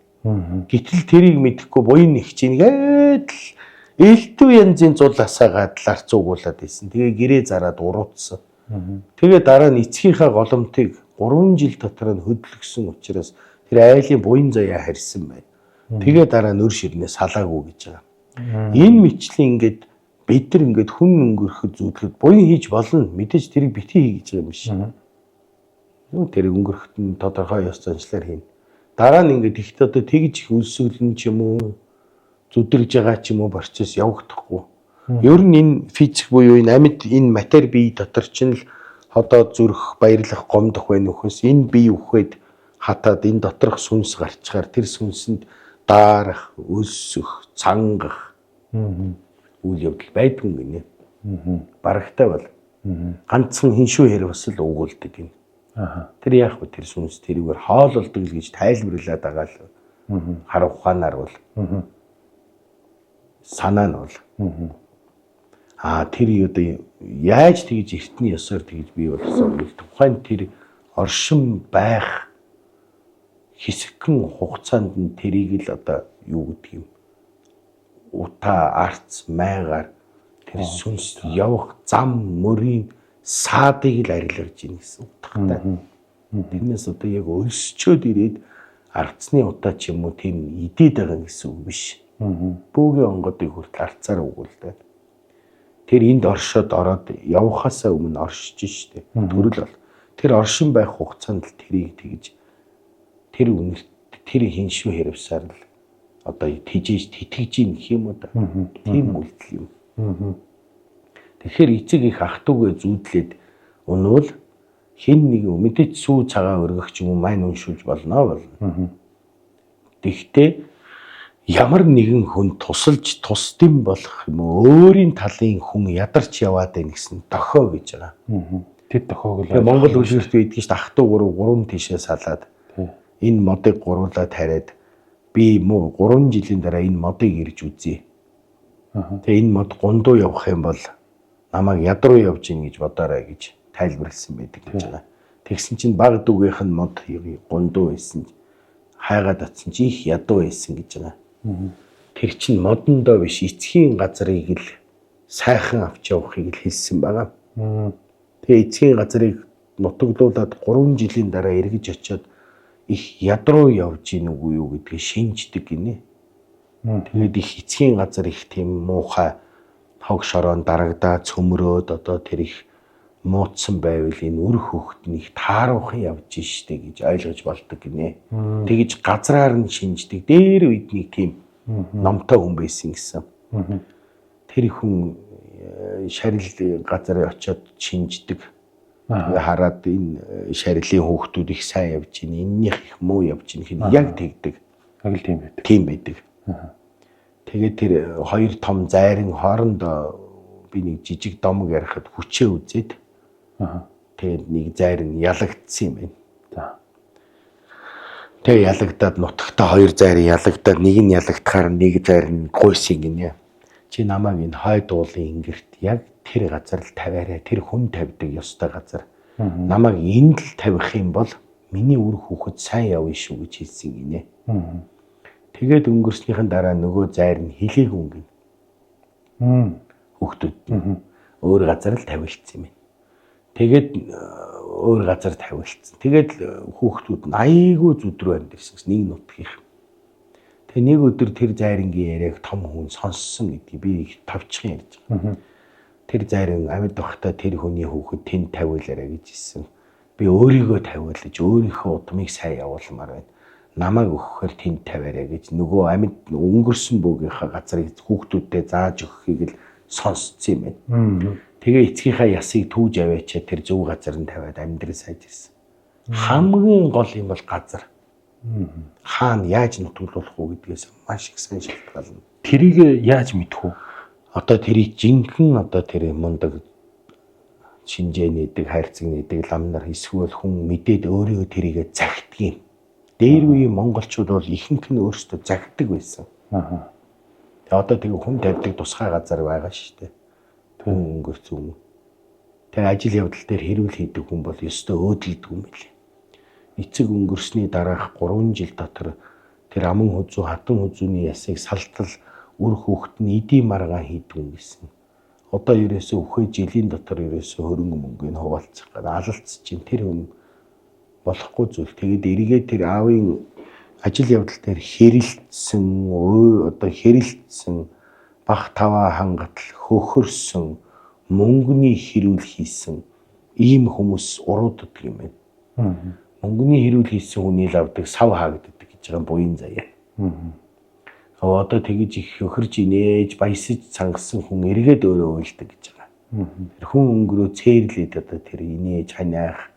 Speaker 2: Гэтэл тэрийг мэдэхгүй буян нэг чинь гэдэл элдв янзын зул асаагаад л арц угуулад исэн. Тэгээ гэрээ зараад уруудсан. Тэгээ дараа нь эцгийнхээ голомтыг 3 жил дотор нь хөдөлгсөн учраас тэр айлын буян заяа харьсан байна. Тэгээ дараа нь өр ширнээ салаагүй гэж байгаа. Энэ мэтчлийн ингээд бид нар ингээд хүн өнгөрөхөд зүудлэхэд буян хийж болно. Мэдээж тэрийг битгий хий гэж байгаа юм биш. Тэр өнгөрөхөд нь тодорхой ёс заншлаар хийнэ. Дараа нь ингээд ихт одоо тэгж их өлсгөлн ч юм уу зүдрэж байгаа ч юм уу процесс явагдахгүй. Ер нь энэ физик буюу энэ амьд энэ матери бие дотор чинь л ходоод зүрх баярлах гомдох байна үхээс энэ бие үхээд хатаад энэ доторх сүнс гарчгаар тэр сүнсэнд даарах, өлсөх, цангах үйл явдал байдгүй гинэ. Барагтай бол ганцхан хиншүү хэрэг бас л угуулдаг гинэ. Тэр яах вэ? Тэр сүнс тэрүүгээр хоололдог л гэж тайлбарлаад байгаа л харах ухаанаар бол санаа нь бол тэр одоо яаж тэгж эртний ёсоор тэгж бий болсон бэ? Тухайн тэр оршин байх хэсэгхэн хугацаанд нь тэрийг л одоо юу гэдэг юм утаа арц майгаар тэр сүнс явах зам мөрийн саадыг л арилгаж ийн гэсэн утгатай. Тэрнээс одоо яг өлсчөөд ирээд арцны утаа ч юм уу тийм идээд байгаа гэсэн үг биш. Бөөгийн онгодыг хүртэл арцаар угуулдаг. Тэр энд оршоод ороод явхаасаа өмнө оршиж штэ. Төрөл бол тэр оршин байх хугацаанд л тэрийг тэгж тэр үнэлт тэр хиншүү хэрвсаар л одоо тижээж тэтгэж ийн гэх юм уу да. Тийм үйлдэл юм. Тэгэхээр эцэг их ах トゥ гээ зүүдлээд унвал хин нэг мэдээч сүү цагаан өргөх юм уу мань уншуулж болно. Тэгтээ ямар нэгэн хүн тусалж тусдим болох юм уу өөрийн талын хүн ядарч яваад байна гэсэн дохио гэж байгаа.
Speaker 1: Тэр дохиог л
Speaker 2: Монгол үлгэрт үйдэг шүү дээ ах トゥ гурав тишээ салаад энэ модыг гуруулаад тариад би муу 3 жилийн дараа энэ модыг ирж үзье. Тэгээ энэ мод гундуу явах юм бол намайг ядруу явж ийн гэж бодоорой гэж тайлбарласан байдаг гэж байгаа. Тэгсэн чинь баг дүүгийнх нь мод гундуу байсан. Хайгаад атсан чи их ядуу байсан гэж байгаа. Тэр чинь модондоо биш эцгийн газрыг л сайхан авч явахыг л хэлсэн байгаа. Тэгээ эцгийн газрыг нутаглуулад 3 жилийн дараа эргэж очиод их ядруу явж ийн үгүй юу гэдгийг шинждэг гинэ. Тэгээд их эцгийн газар их тийм муухай хог шороон дарагдаа цөмрөөд одоо тэр их муудсан байвал энэ үр хөвгт нь их тааруухан явж штэ гэж ойлгож болдог гинэ. Тэгэж газраар нь шинждэг. Дээр үед нэг тийм номтой хүн байсан гэсэн. Тэр хүн шарил газар очиод шинждэг. Хараад энэ шарилын хүүхдүүд их сайн явж байна. Эннийх их муу явж байна. Яг тэгдэг.
Speaker 1: Яг л тийм байдаг.
Speaker 2: Тийм байдаг. Тэгээд тэр хоёр том зайрын хоорондоо би нэг жижиг домог ярихад хүчээ үзээд Тэгээд нэг зайр нь ялагдсан юм байна.
Speaker 1: За.
Speaker 2: Тэгээ ялагдаад нутагтаа хоёр зайр ялагдаад нэг нь ялагдахаар нэг зайр нь гойсон гинэ. Чи намайг энэ хойд уулын ингэрт яг тэр газар л тавиарай. Тэр хүн тавьдаг ёстой газар. Намайг энд л тавих юм бол миний үр хүүхэд сайн явна шүү гэж хэлсэн гинэ. Тэгээд өнгөрснийхэн дараа нөгөө зайр нь хилээгүй гин. Хүүхдүүд өөр газар л тавилсан юм байна. Тэгээд өөр газар тавилсан. Тэгээд хүүхдүүд нь айгүй зүдрүү амьдэрсэн нэг нутгийнх. Тэгээ нэг өдөр тэр зайрынгийн яриаг том хүн сонссон гэдгийг би тавчхан ярьж байгаа. Тэр зайрын амьд байхдаа тэр хүний хүүхэд тэнд тавиулаарай гэж хэлсэн. Би өөрийгөө тавиулж өөрийнхөө удмыг сайн явуулмаар байна. Намайг өгөхөөр тэнд тавиарай гэж нөгөө амьд өнгөрсөн бөөгийнхаа газрыг хүүхдүүдтэй зааж өгөхийг л сонсцсон юм байна. Тэгээ эцгийнхаа ясыг түүж аваачаа тэр зөв газар нь тавиад амьдрал сайж ирсэн. Хамгийн гол юм бол газар. Хаана яаж нутглуулах уу гэдгээс маш их сайн шалтгаална.
Speaker 1: Тэрийг яаж мэдэх вэ?
Speaker 2: Одоо тэрийг жинхэнэ одоо тэр мундаг шинжээ нээдэг, хайрцаг нээдэг лам нар эсвэл хүн мэдээд өөрийгөө тэрийгэ загтдаг юм. Дээр үеийн монголчууд бол ихэнх нь өөрсдөө загтдаг байсан. Тэгээ одоо тэгээ хүн тавьдаг тусгай газар байгаа шүү дээ. Хүн өнгөрцөн. Тэгээ ажил явдал дээр хэрүүл хийдэг хүн бол ёстой өөдлөдөг юм билээ. Эцэг өнгөрсний дараах 3 жил дотор тэр аман хүзүү, хатан хүзүүний ясыг салтал үр хүүхэд нь эдийн маргаан хийдэг юм гэсэн. Одоо ерөөсөө үхээ жилийн дотор ерөөсөө хөрөнгө мөнгөний хуваалцах гэдэг алалцж чинь тэр хүн болохгүй зүйл. Тэгээд эргээд тэр аавын ажил явдал дээр хэрэлдсэн, одоо хэрэлдсэн бах таваа хангатал хөхөрсөн мөнгөний хэрүүл хийсэн ийм хүмүүс урууддаг юм байна. Мөнгөний хэрүүл хийсэн хүний лавдаг сав хаагддаг гэж байгаа буян заяа. Одоо тэгэж их хөхөрж инээж баясаж цангасан хүн эргээд өөрөө уйлдаг гэж байгаа. Тэр хүн өнгөрөө цээрлээд одоо тэр инээж ханиах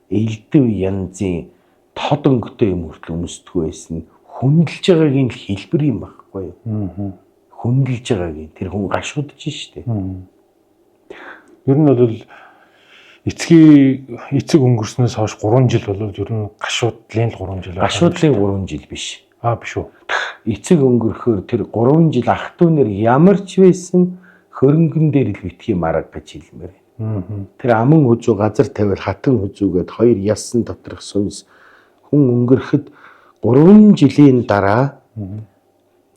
Speaker 2: элдв янзын тод өнгөтэй юм хүртэл өмсдөг байсан. Хүндэлж байгаагийн хэлбэр юм байхгүй юу? Хүндэлж байгаагийн тэр хүн гашуудж штэ.
Speaker 1: Ер нь бол эцэг өнгөрснөөс хойш 3 жил бол ер нь гашуудлын 3 жил.
Speaker 2: Гашуудлын 3 жил биш.
Speaker 1: Биш үү.
Speaker 2: Эцэг өнгөрөхөөр тэр 3 жил ах トゥ нэр ямар ч байсан хөрөнгөн дээр л битгий марга гэж хэлмээр. Тэр аман хүзүү газар тавил хатан хүзүүгээд хоёр яссан доторх сүнс хүн өнгөрөхөд 3 жилийн дараа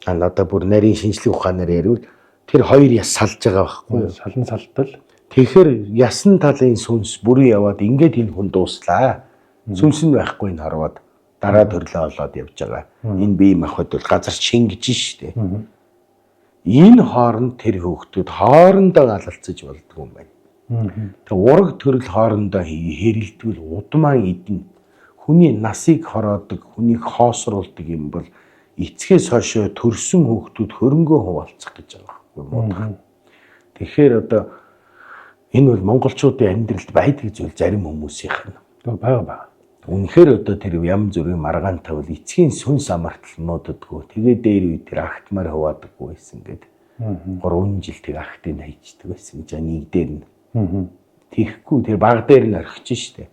Speaker 2: одоо бүр нарийн шинжлэх ухаанаар ярил тэр хоёр яс салж байгаа байхгүй юу?
Speaker 1: Салан салтал.
Speaker 2: Тэгэхээр ясн талын сүнс бүрэн яваад ингээд энэ хүн дууслаа. Сүнс нь байхгүй нь хараад дараа төрлөө олоод явж байгаа. Энэ бие махбод бол газар шингэж штэ. Энэ хооронд тэр хүүхдүүд хоорондоо алалцаж болдгоо юм байна. Тэг ураг төрөл хоорондоо хэрэлдвэл удмаа идэн хүний насыг хороодог, хүнийг хоосруулдаг юм бол эцгээс хойшоо төрсөн хүүхдүүд хөрөнгөө хуваалцах гэж байгаа юм. Тэгэхээр одоо энэ бол монголчуудын амьдралд байдаг зүйл зарим хүмүүсийнх нь.
Speaker 1: Бага.
Speaker 2: Үнэхээр одоо тэр ям зүрийн маргаан тавил эцгийн сүнс амартал мууддаггүй. Тэгээ дээр үе тэр агтмаар хуваадаггүй байсан гэдэг. 3 жил тэг агтыг хайчдаг байсан гэж нэг дээр нь. Тэхгүй тэр баг дээр нь орхиж штэ.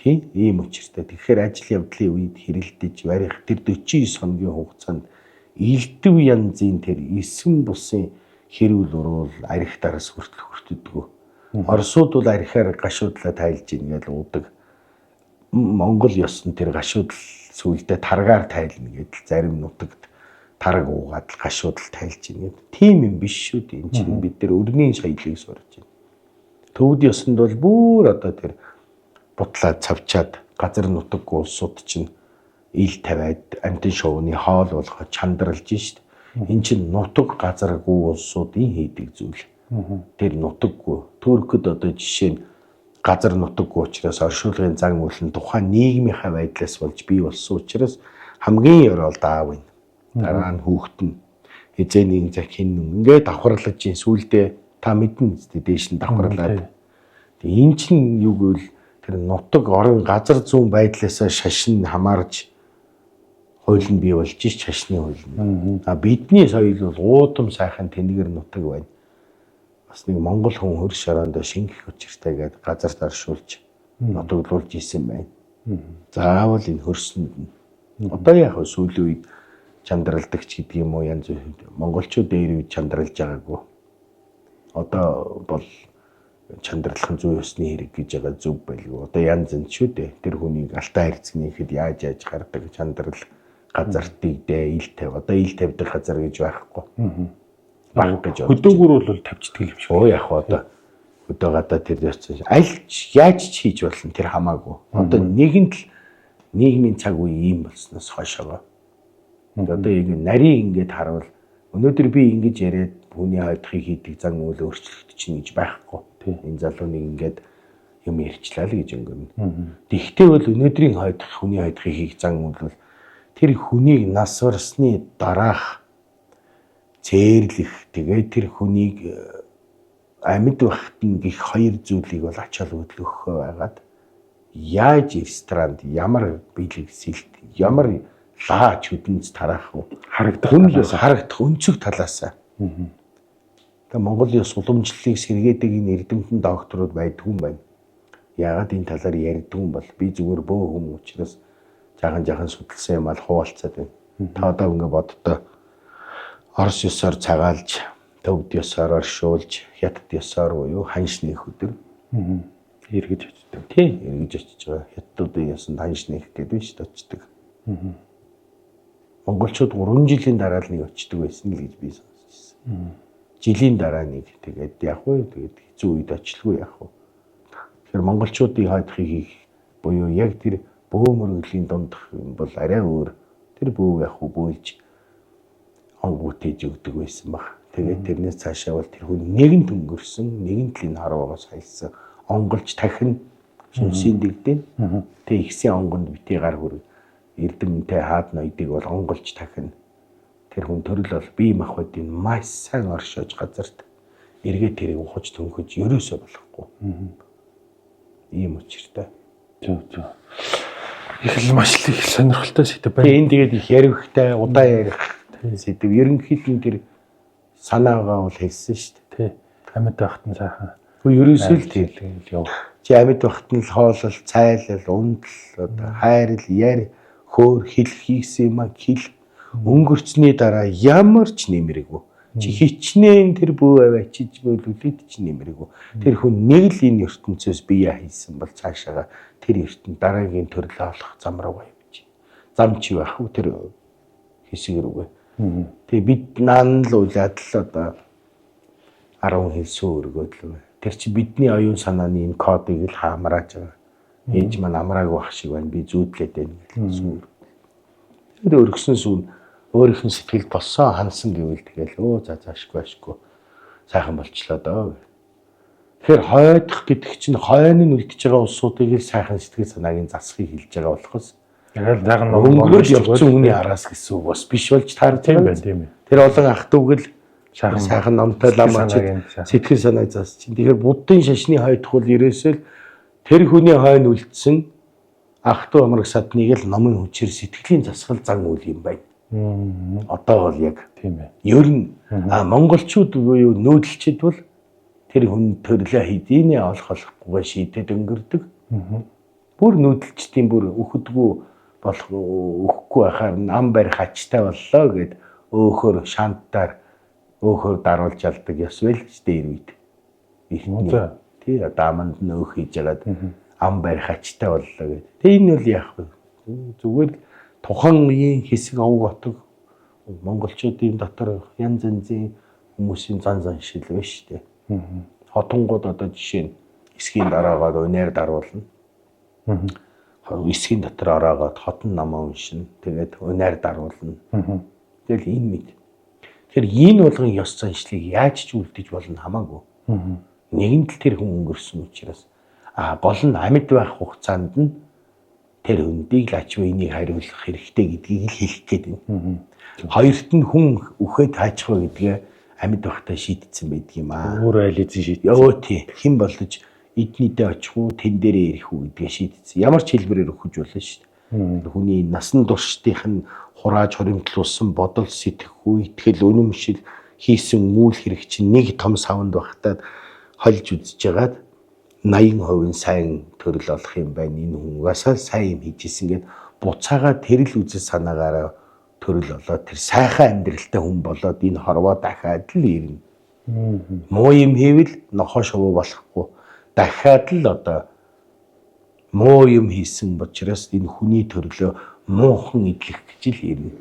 Speaker 2: Тийм ийм учиртай. Тэгэхээр ажил явдлын үед хэрэлдэж барих тэр 49 хоногийн хугацаанд элдв янзын тэр 9 бусын хэрүүл уруул арихтараас хүртэл хүртдэггүй. Оросууд бол арихаар гашуудлаа тайлж ийн гэж уудаг. Монгол ёсн тэр гашуудл сүулдэ таргаар тайлна гэдэл зарим нутагт тараг уугаад гашуудл тайлж ийн гэдэг. Тийм юм биш шүү дээ. Энд чинь бид нар өрний соёлыг сурч байна. Төвд ёсонд бол бүр одоо тэр бутлаад цавчаад газар нутаггүй улсууд чинь ил тавиад амтэн шувууны хоол болгоод чандралж шít. Эн чинь нутаг газаргүй улсуудын хийдэг зүйл. Тэр нутаггүй Туркд одоо жишээ нь газар нутаггүй учраас оршуулгын зан үйл нь тухайн нийгмийнхаа байдлаас болж бий болсон учраас хамгийн ёроол даав байна. Дараа нь хүүхэд нь эзэний захин ингээд давхарлаж ин сүулдэ та мэднэ үстэй дээш нь давхарлаад. Тэгээ эн чинь юу гэвэл тэр нутаг орон газар зүүн байдлаас шашин хамаарж хууль нь бий болж ш шашны хууль нь. Бидний соёл бол уудам сайхан тэнгэр нутаг байна. бас нэг монгол хүн хөр шороонд шингэх учиртай гэдэг газар даршуулж нотоглуулж исэн байна. Заавал энэ хөрсөнд нь одоо яг сүүлийн үед чандралдагч гэдэг юм уу янз бүр монголчууд дээр үед чандралж байгаагүй. Одоо бол чандралхан зүй ёсны хэрэг гэж байгаа зөв байлгүй. Одоо янз янз шүү дээ. Тэр хүнийг алтан хайрцагнийхэд яаж гардаг чандрал газартыг дээ ил тавь. Одоо ил тавьдаг газар гэж байхгүй. Баг гэж
Speaker 1: хөдөөгөр бол тавьчихдаг юм шиг.
Speaker 2: Оо яг одоо хөдөө гадаа тэр яцсан. Аль яаж ч хийж болно тэр хамаагүй. Одоо нэгэнт л нийгмийн цаг үе ийм болсноос хойшоо. Одоо ингэ нарийн ингээд харуул өнөөдөр би ингэж яриад хүний хайдахыг хийдэг зан үйл өөрчлөгдөж чинь гэж байхгүй. Энэ залууныг ингээд юм ярьчлаа л гэж өнгөрнө. Тэгвэл бол өнөөдрийн хайдах хүний хайдахыг хийх зан үйл бол тэр хүнийг нас барсны дараах зээрлэх тэгээд тэр хүнийг амьд байхад нь гих хоёр зүйлийг бол ачаал хөдлөхөө байгаад яаж ресторанд ямар биелэг сэлт ямар лаач хөдөнц тараах вэ харагдах өнцөг талаасаа. Тэгээ Монголын суламжлалыг сэргээдэг энэ эрдэмтэн докторууд байдгүй юм байна. Яагаад энэ талаар ярьдаг юм бол би зүгээр бөө хүм учраас жаахан судалсан юм ал хуваалцаад байна. Та одоо ингэ боддоо Орос ёсоор цагаалж, төвд ёсоор оршуулж, хятад ёсоор буюу ханшны өдөр
Speaker 1: эргэж очдог.
Speaker 2: Тийм, эргэж очиж байгаа. Хятадуудын ёсонд ханшны их гэдэг биш очдог. Монголчууд 3 жилийн дараа л нэг очдог байсан л гэж би сонсч байсан. Жилийн дараа нэг тэгээд яг уу тэгээд хэцүү үед очлгүй яг уу. Тэгэхээр монголчуудын хайдахыг хийх буюу яг тэр бөө мөргөлийн дундх юм бол арай өөр. Тэр бөө яг уу бөөлж онгуутэж өгдөг байсан баг. Тэгээд тэрнээс цаашаа бол тэр хүн нэгэнт өнгөрсөн, нэгэнт л энэ харуугаас хайлсан. Онголж дахин сүнсийн дэгдэн. Тэг ихсийн онгонд битгий гар хүрэг. Эрдэмтэй хаад ноёдыг бол онголж дахин. Тэр хүн төрөл бол бие махбодын маш сайн оршиж газарт эргээ тэрийг ухаж төнхөж ерөөсөө болохгүй. Ийм учиртай.
Speaker 1: Зөв. Их л маш их сонирхолтой сэдв байна.
Speaker 2: Энэ тэгээд их ярихтай, удаа ярих сэдв. Ерөнхийдөө тэр санаагаа бол хэлсэн шүү дээ.
Speaker 1: Тий. Амьд байхад нь сайхан.
Speaker 2: Ерөөсөө л тийм яв. Чи амьд байхад нь л хоолол, цайлал, ундал, одоо хайрал, яар, хөөр хэл хийсэн юм хэл өнгөрцний дараа ямар ч нэмэрэггүй. Чи хичнээн тэр бөө аваачиж бөлүүлээд чи нэмэрэггүй. Тэр хүн нэг л энэ ертөнцөөс бие хийсэн бол цаашаага тэр ертөнд дараагийн төрлөө олох зам руу явж. Зам чи байх уу тэр хэсэг рүүгээ. Тэгээ бид наан л уйлаад л одоо 10 хэлсүү өргөөд л. Тэр чи бидний оюун санааны энэ кодыг л хаамрааж байгаа. Ээж маань амраагүй ах шиг байна. Би зүүдлээд байна гэсэн. Тэр өргөсөн сүүн өөрийнх нь сэтгэлд болсон хансан гэвэл тэгэл заашгүй сайхан болчлоо доо. Тэгэхээр хойдох гэдэг чинь хойно нь үлдчихэж байгаа улсуудыг л сайхан сэтгэл санаагийн засахыг хэлж байгаа болохоос
Speaker 1: яг заахан
Speaker 2: өнгөрөж явсан хүний араас гэсэн үг бас биш болж таарч байгаа юм. Тэр олон ах トゥ угэл сайхан номтой лам очиж сэтгэл санаа засчих. Тэгэхээр буддын шашны хойдох бол ерөөсөө л тэр хүний хойно үлдсэн ах トゥ амраг садныг л номын хүчээр сэтгэлийн засгал зан үйл юм байна. Одоо бол яг
Speaker 1: тийм ээ.
Speaker 2: Ер нь монголчууд буюу нүүдэлчид бол тэр хүн төрлөө хэдийнэ олохгүйгээ шийдэд өнгөрдөг. Бүр нүүдэлчдийн бүр өөхдгүү болох өөхгүй байхаар ам барих ачтай боллоо гэд өөхөр шантаар өөхөр даруулж алдаг ёс байл ч дээр үед. Тий даманд нь өөх хийж ягаад ам барих ачтай боллоо гэд. Тэ энэ бол яах вэ? Зүгээр тухайн үеийн хэсэг овг отог монголчуудын дотор янз янзын хүмүүсийн зан шил байна шүү дээ. Хотонгууд одоо жишээ нь эсхийн дараагаад өнөр даруулна. Эсхийн дотор ороогоод хотон намаа уншина. Тэгээд өнөр даруулна. Тэгэл энэ мэд. Тэгэхээр энэ болгон ёс заншлыг яаж ч үлдэж болно хамаагүй. Нэгэнт л тэр хүн өнгөрсөн учраас гол нь амьд байх хугацаанд нь тэр хүндийг л ачуу энийг хариулах хэрэгтэй гэдгийг л хэлэх гээд байна. Хоёрт нь хүн үхээд хаачих вэ гэдгээ амьд байхдаа шийдсэн байдаг юм аа.
Speaker 1: Өөр айл эзэн шийдсэн.
Speaker 2: Йоо тий. Хэн болж эднийдээ очих уу, тэн дээрээ ирэх үү гэдгээ шийдсэн. Ямар ч хэлбэрээр өгч болно шүү дээ. Хүний насан туршдынх нь хурааж хоримтлуулсан бодол сэтгэхүй, итгэл, үнэмшил хийсэн үйл хэрэг чинь нэг том савнд багтаад хольж үзэж байгаад 80% нь сайн төрөл олох юм байна. Энэ хүн угаасаа сайн юм хийжсэн гэд буцаага тэрл үзэл санаагаараа төрөл олоод тэр сайхан амьдралтай хүн болоод энэ хорвоо дахиад л ирнэ. Муу юм хийвэл нохоо шувуу болохгүй. Дахиад л одоо муу юм хийсэн учраас энэ хүний төрлөө муухан идэх гэж л ирнэ.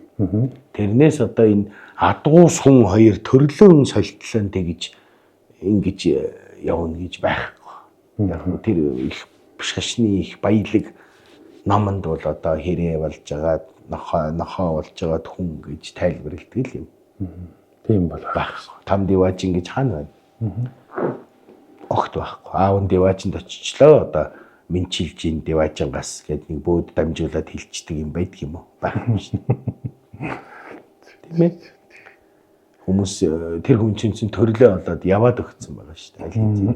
Speaker 2: Тэрнээс одоо энэ адуус хүн хоёр төрлөөн солилцоон тэгж ингэж явна гэж байхгүй. Яг нь тэр их шашны их баялаг номонд бол одоо хэрэг болж байгаа нохоо болж байгаа хүн гэж тайлбарладаг юм.
Speaker 1: Тийм бол
Speaker 2: байхгүй. Там Деважин гэж хаана байна? Огт байхгүй. Аав нь Деважинд очичлоо одоо Минчилжийн Деважингаас гэдэг нэг бөөд дамжуулаад хилчдэг юм байдаг юм уу? Байхгүй шүү. Тийм ээ. Хүмүүс тэр хүн чинь төрлөө болоод яваад өгсөн байгаа шүү дээ. Аль хэзээ.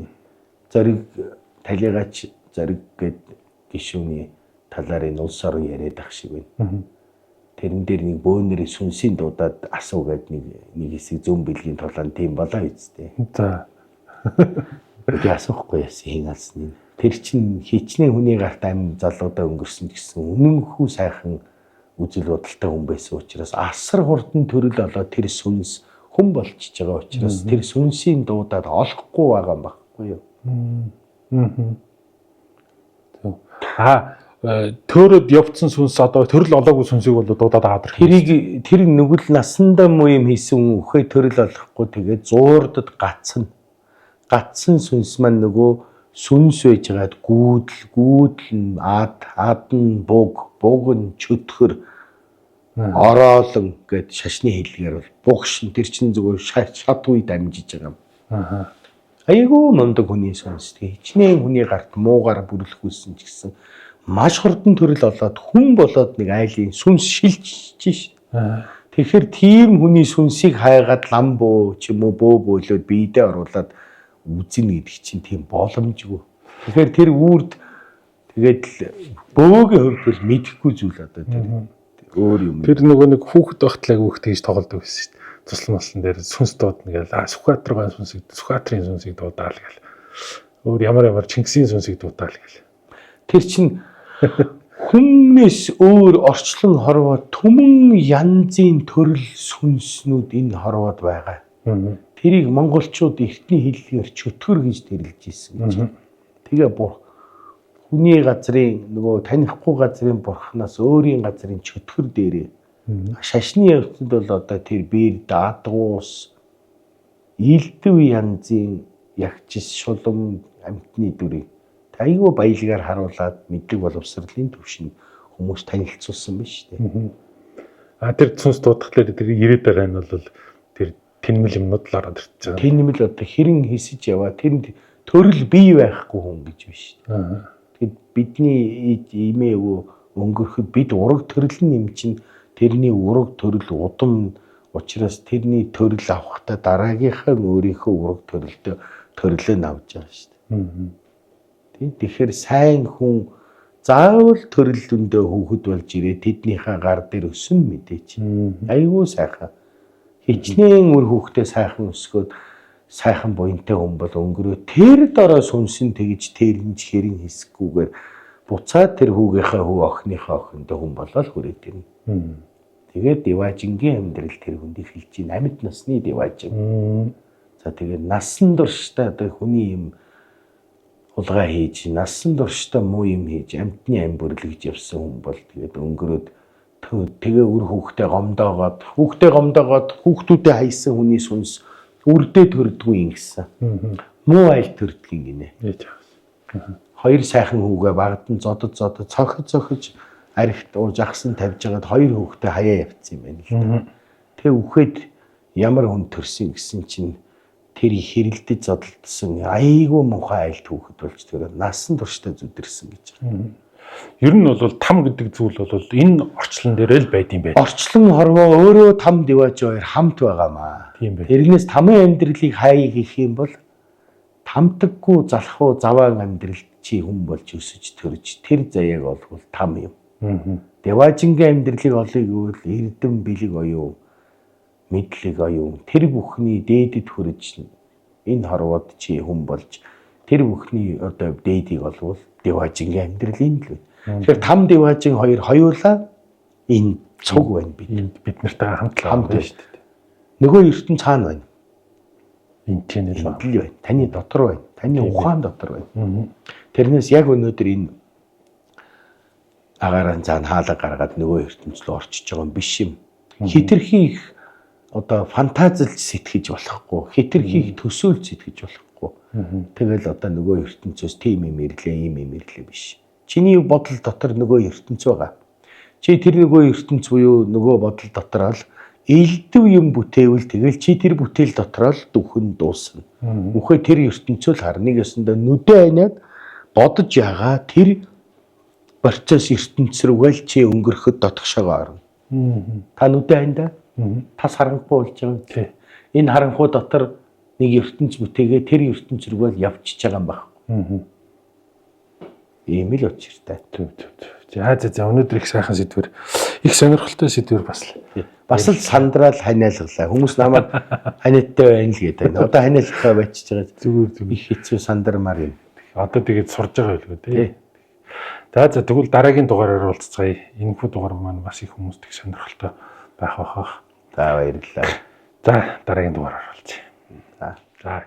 Speaker 2: Зориг талигач зориг гэд гишүүний талаар энэ улс орон яриад ах шиг байна. Тэрэн дээр нэг бөөнөрийн сүнсийн дуудаад асуу гэд нэг хэсэг зүүн бэлгийн тулаан тийм болоо үсттэй.
Speaker 1: За.
Speaker 2: Би асуухгүй яасан хин алсны. Тэр чин хичнээн хүний гарт амин залуудаа өнгөрсөн гэсэн үнэнхүү сайхан үзэл бодолтой хүн байсан учраас асар хурдан төрөл олоод тэр сүнс хүн болчихж байгаа учраас тэр сүнсийн дуудаад олохгүй байгаа юм баггүй юу?
Speaker 1: Төрөд явцсан сүнс одоо төрөл олоогүй сүнсийг бол дуудаад аваад
Speaker 2: ирэх. Тэр нүгэл насандаа муу юм хийсэн үхээ төрөл олохгүй тэгээд зуурдад гацсан сүнс маань нөгөө сүнс байжгаад гүйдэл ад нь буг нь чөтгөр ороолон гэд шашны хэллэгээр бол бугшин тэр чин зүгээр шат үе дамжиж байгаа юм. Айгуу мундаг хүний сүнс хичнээн хүний гарт муугар бүрлэхүүлсэн ч гэсэн маш хурдан төрөл олоод хүн болоод нэг айлын сүнс шилжиж шít. Тэгэхээр тийм хүний сүнсийг хайгаад лам бөө ч юм уу бөө бөөлөөд биедээ оруулаад үзэн гэдэг чинь тийм боломжгүй. Тэгэхээр тэр үрд тэгээд бөөгийн хувьд бол мэдэхгүй зүйл одоо тэр өөр юм.
Speaker 1: Тэр нөгөө нэг хүүхэд багтлаг хүүхэд хийж тоглодог байсан шүү дээ. Туслан маслан дээр сүнс дуудна гээл Сүхбаатарын сүнсийг дуудаал гээл. Өөр ямар Чингисийн сүнсийг дуудаал гээл.
Speaker 2: Тэр чинь хүннээс өөр орчлон хорвоо түмэн янзын төрөл сүнснүүд энэ хорвоод байгаа. Тэрийг монголчууд эртний хэллэгээр чөтгөр гэж тэрлэж ирсэн гэж. Тэгээ хүний газрын нөгөө танихгүй газрын бурхнаас өөрийн газрын чөтгөр дээрээ шашны явцад бол одоо тэр биер даадгуус илдэв янзын ягчис шулам амтны дүрийг айгүй баялгаар харуулад мэдлэг боловсролын төвшин хүмүүс танилцуулсан байна шүү дээ.
Speaker 1: Тэр сүнс дуудахлаар тэр ирээд байгаа нь бол тэр тэнмэл юмнууд л ороод ирж байгаа.
Speaker 2: Тэнмэл одоо хэрэн хэсэж яваа тэр төрөл бий байхгүй хүн гэж биш шүү дээ. Тэгэд бидний имээ өнгөрөхөд бид ураг төрөл нэм чинь тэрний ураг төрөл удам учраас тэрний төрөл авахтаа дараагийнхаа өөрийнхөө ураг төрлөө авч байгаа шүү дээ. Тэгэхээр сайн хүн заавал төрөл дүндээ хүүхэд болж ирээ тэднийхээ гар дээр өсөн мэдээч. Айгүй сайхан. Хичнээн үр хүүхдээ сайхан өсгөөд сайхан буянтай хүн бол өнгөрөө тэр дараа сүнсэн тэгж тэрнж хэрэн хэсгүүгээр буцаад тэр хүүгийнхээ хүү охиныхоо охиндоо хүн болоод хүрээд ирнэ. Тэгээд Деважингийн амьдрал тэр хүндийг хэлж ийн амьд насны Деважин. За тэгээд насан туршдаа одоо хүний юм улгаа хийж насан туршдаа муу юм хийж амтны ам бүрлэгж явсан хүн бол тэгээд өнгөрөөд тэгээ үр хүүхдээ гомдоогоод хүүхдүүдэд хайсан хүний сүнс үрдээ төрдгүй юм гэсэн. Муу айл төрдөг юм гинэ. Хоёр сайхан хүүгээ багад нь зодод цохиж архит жагсан тавьж байгаад хоёр хүүхдээ хаяа явцсан юм байна л да. Тэгээ үхээд ямар хүн төрсөн гэсэн чинь тэр хэрэлдэж зодтолдсон айгүй муухай айлт хүүхэд болж тэр насан туршдаа зүдэрсэн гэж байна.
Speaker 1: Ер нь бол там гэдэг зүйл бол энэ орчлон дээр л байд юм байна.
Speaker 2: Орчлон хорвоо өөрөө там Деваж хоёр хамт байгаамаа.
Speaker 1: Тийм байх.
Speaker 2: Тэрнээс тамын амьдралыг хай гэх юм бол тамтаггүй залхуу заваан амьдрал чи хүн болж өсөж төрж тэр заяаг олвол там юм. Деважингийн амьдралыг олъё гэвэл эрдэм бэлэг оюу мэдлэг оюун тэр бүхний дээдэд хүрэж энэ хорвоод чи хүн болж тэр бүхний одоо дээдийг олвол Деважингийн амьдрал энэ л байна. Тэгэхээр 5 Деважин хоёулаа энэ цуг байна
Speaker 1: бид нартай хамт байна шүү дээ.
Speaker 2: Нөгөө ертөнц цаана байна.
Speaker 1: Энэ тийм л
Speaker 2: байна. Таны дотор байна. Таны ухаан дотор байна. Тэрнээс яг өнөөдөр энэ агаарын цаана хаалга гаргаад нөгөө ертөнц рүү орчиж байгаа юм биш юм. Хитрхи их одоо фантазилж сэтгэж болохгүй, хитрхи их төсөөлж сэтгэж болохгүй. Тэгэл одоо нөгөө ертөнцөөс тийм юм ирлээ, ийм юм ирлээ биш. Чиний бодол дотор нөгөө ертөнц байгаа. Чи тэр нөгөө ертөнц буюу нөгөө бодол дотор л элдв юм бүтээвэл тэгэл чи тэр бүтээл дотор л дүүхэн дуусна. Үхээ тэр ертөнцөө л хар нэг ясандаа нүдэ айнаад бодож ягаа тэр процесс ертөнц рүүгээл чи өнгөрөхөд дотгошоогоо орно. Та нүдэ айндаа тас харанхуй болж байгаа.
Speaker 1: Тий.
Speaker 2: Энэ харанхуй дотор нэг ертөнц бүтээгээ тэр ертөнц рүүгээл явчихж байгаа юм байна. Ийм л учиртай.
Speaker 1: За өнөөдөр их сайхан сэдвэр, их сонирхолтой сэдвэр бас л.
Speaker 2: Бас л сандраал ханиалглаа. Хүмүүс намайг ханиадтай байна л гэдэг. Одоо ханиалгахаа байчиж байгаа. Зүгээр их хэцүү сандармаар юм.
Speaker 1: Одоо тэгээд сурж байгаа байлгүй тий. За тэгвэл дараагийн дугаараар уулзцгаая. Энэхүү дугаар маань бас их хүмүүст их сонирхолтой байх байхаа.
Speaker 2: За баярлалаа.
Speaker 1: За дараагийн дугаараар уулзъя.
Speaker 2: За.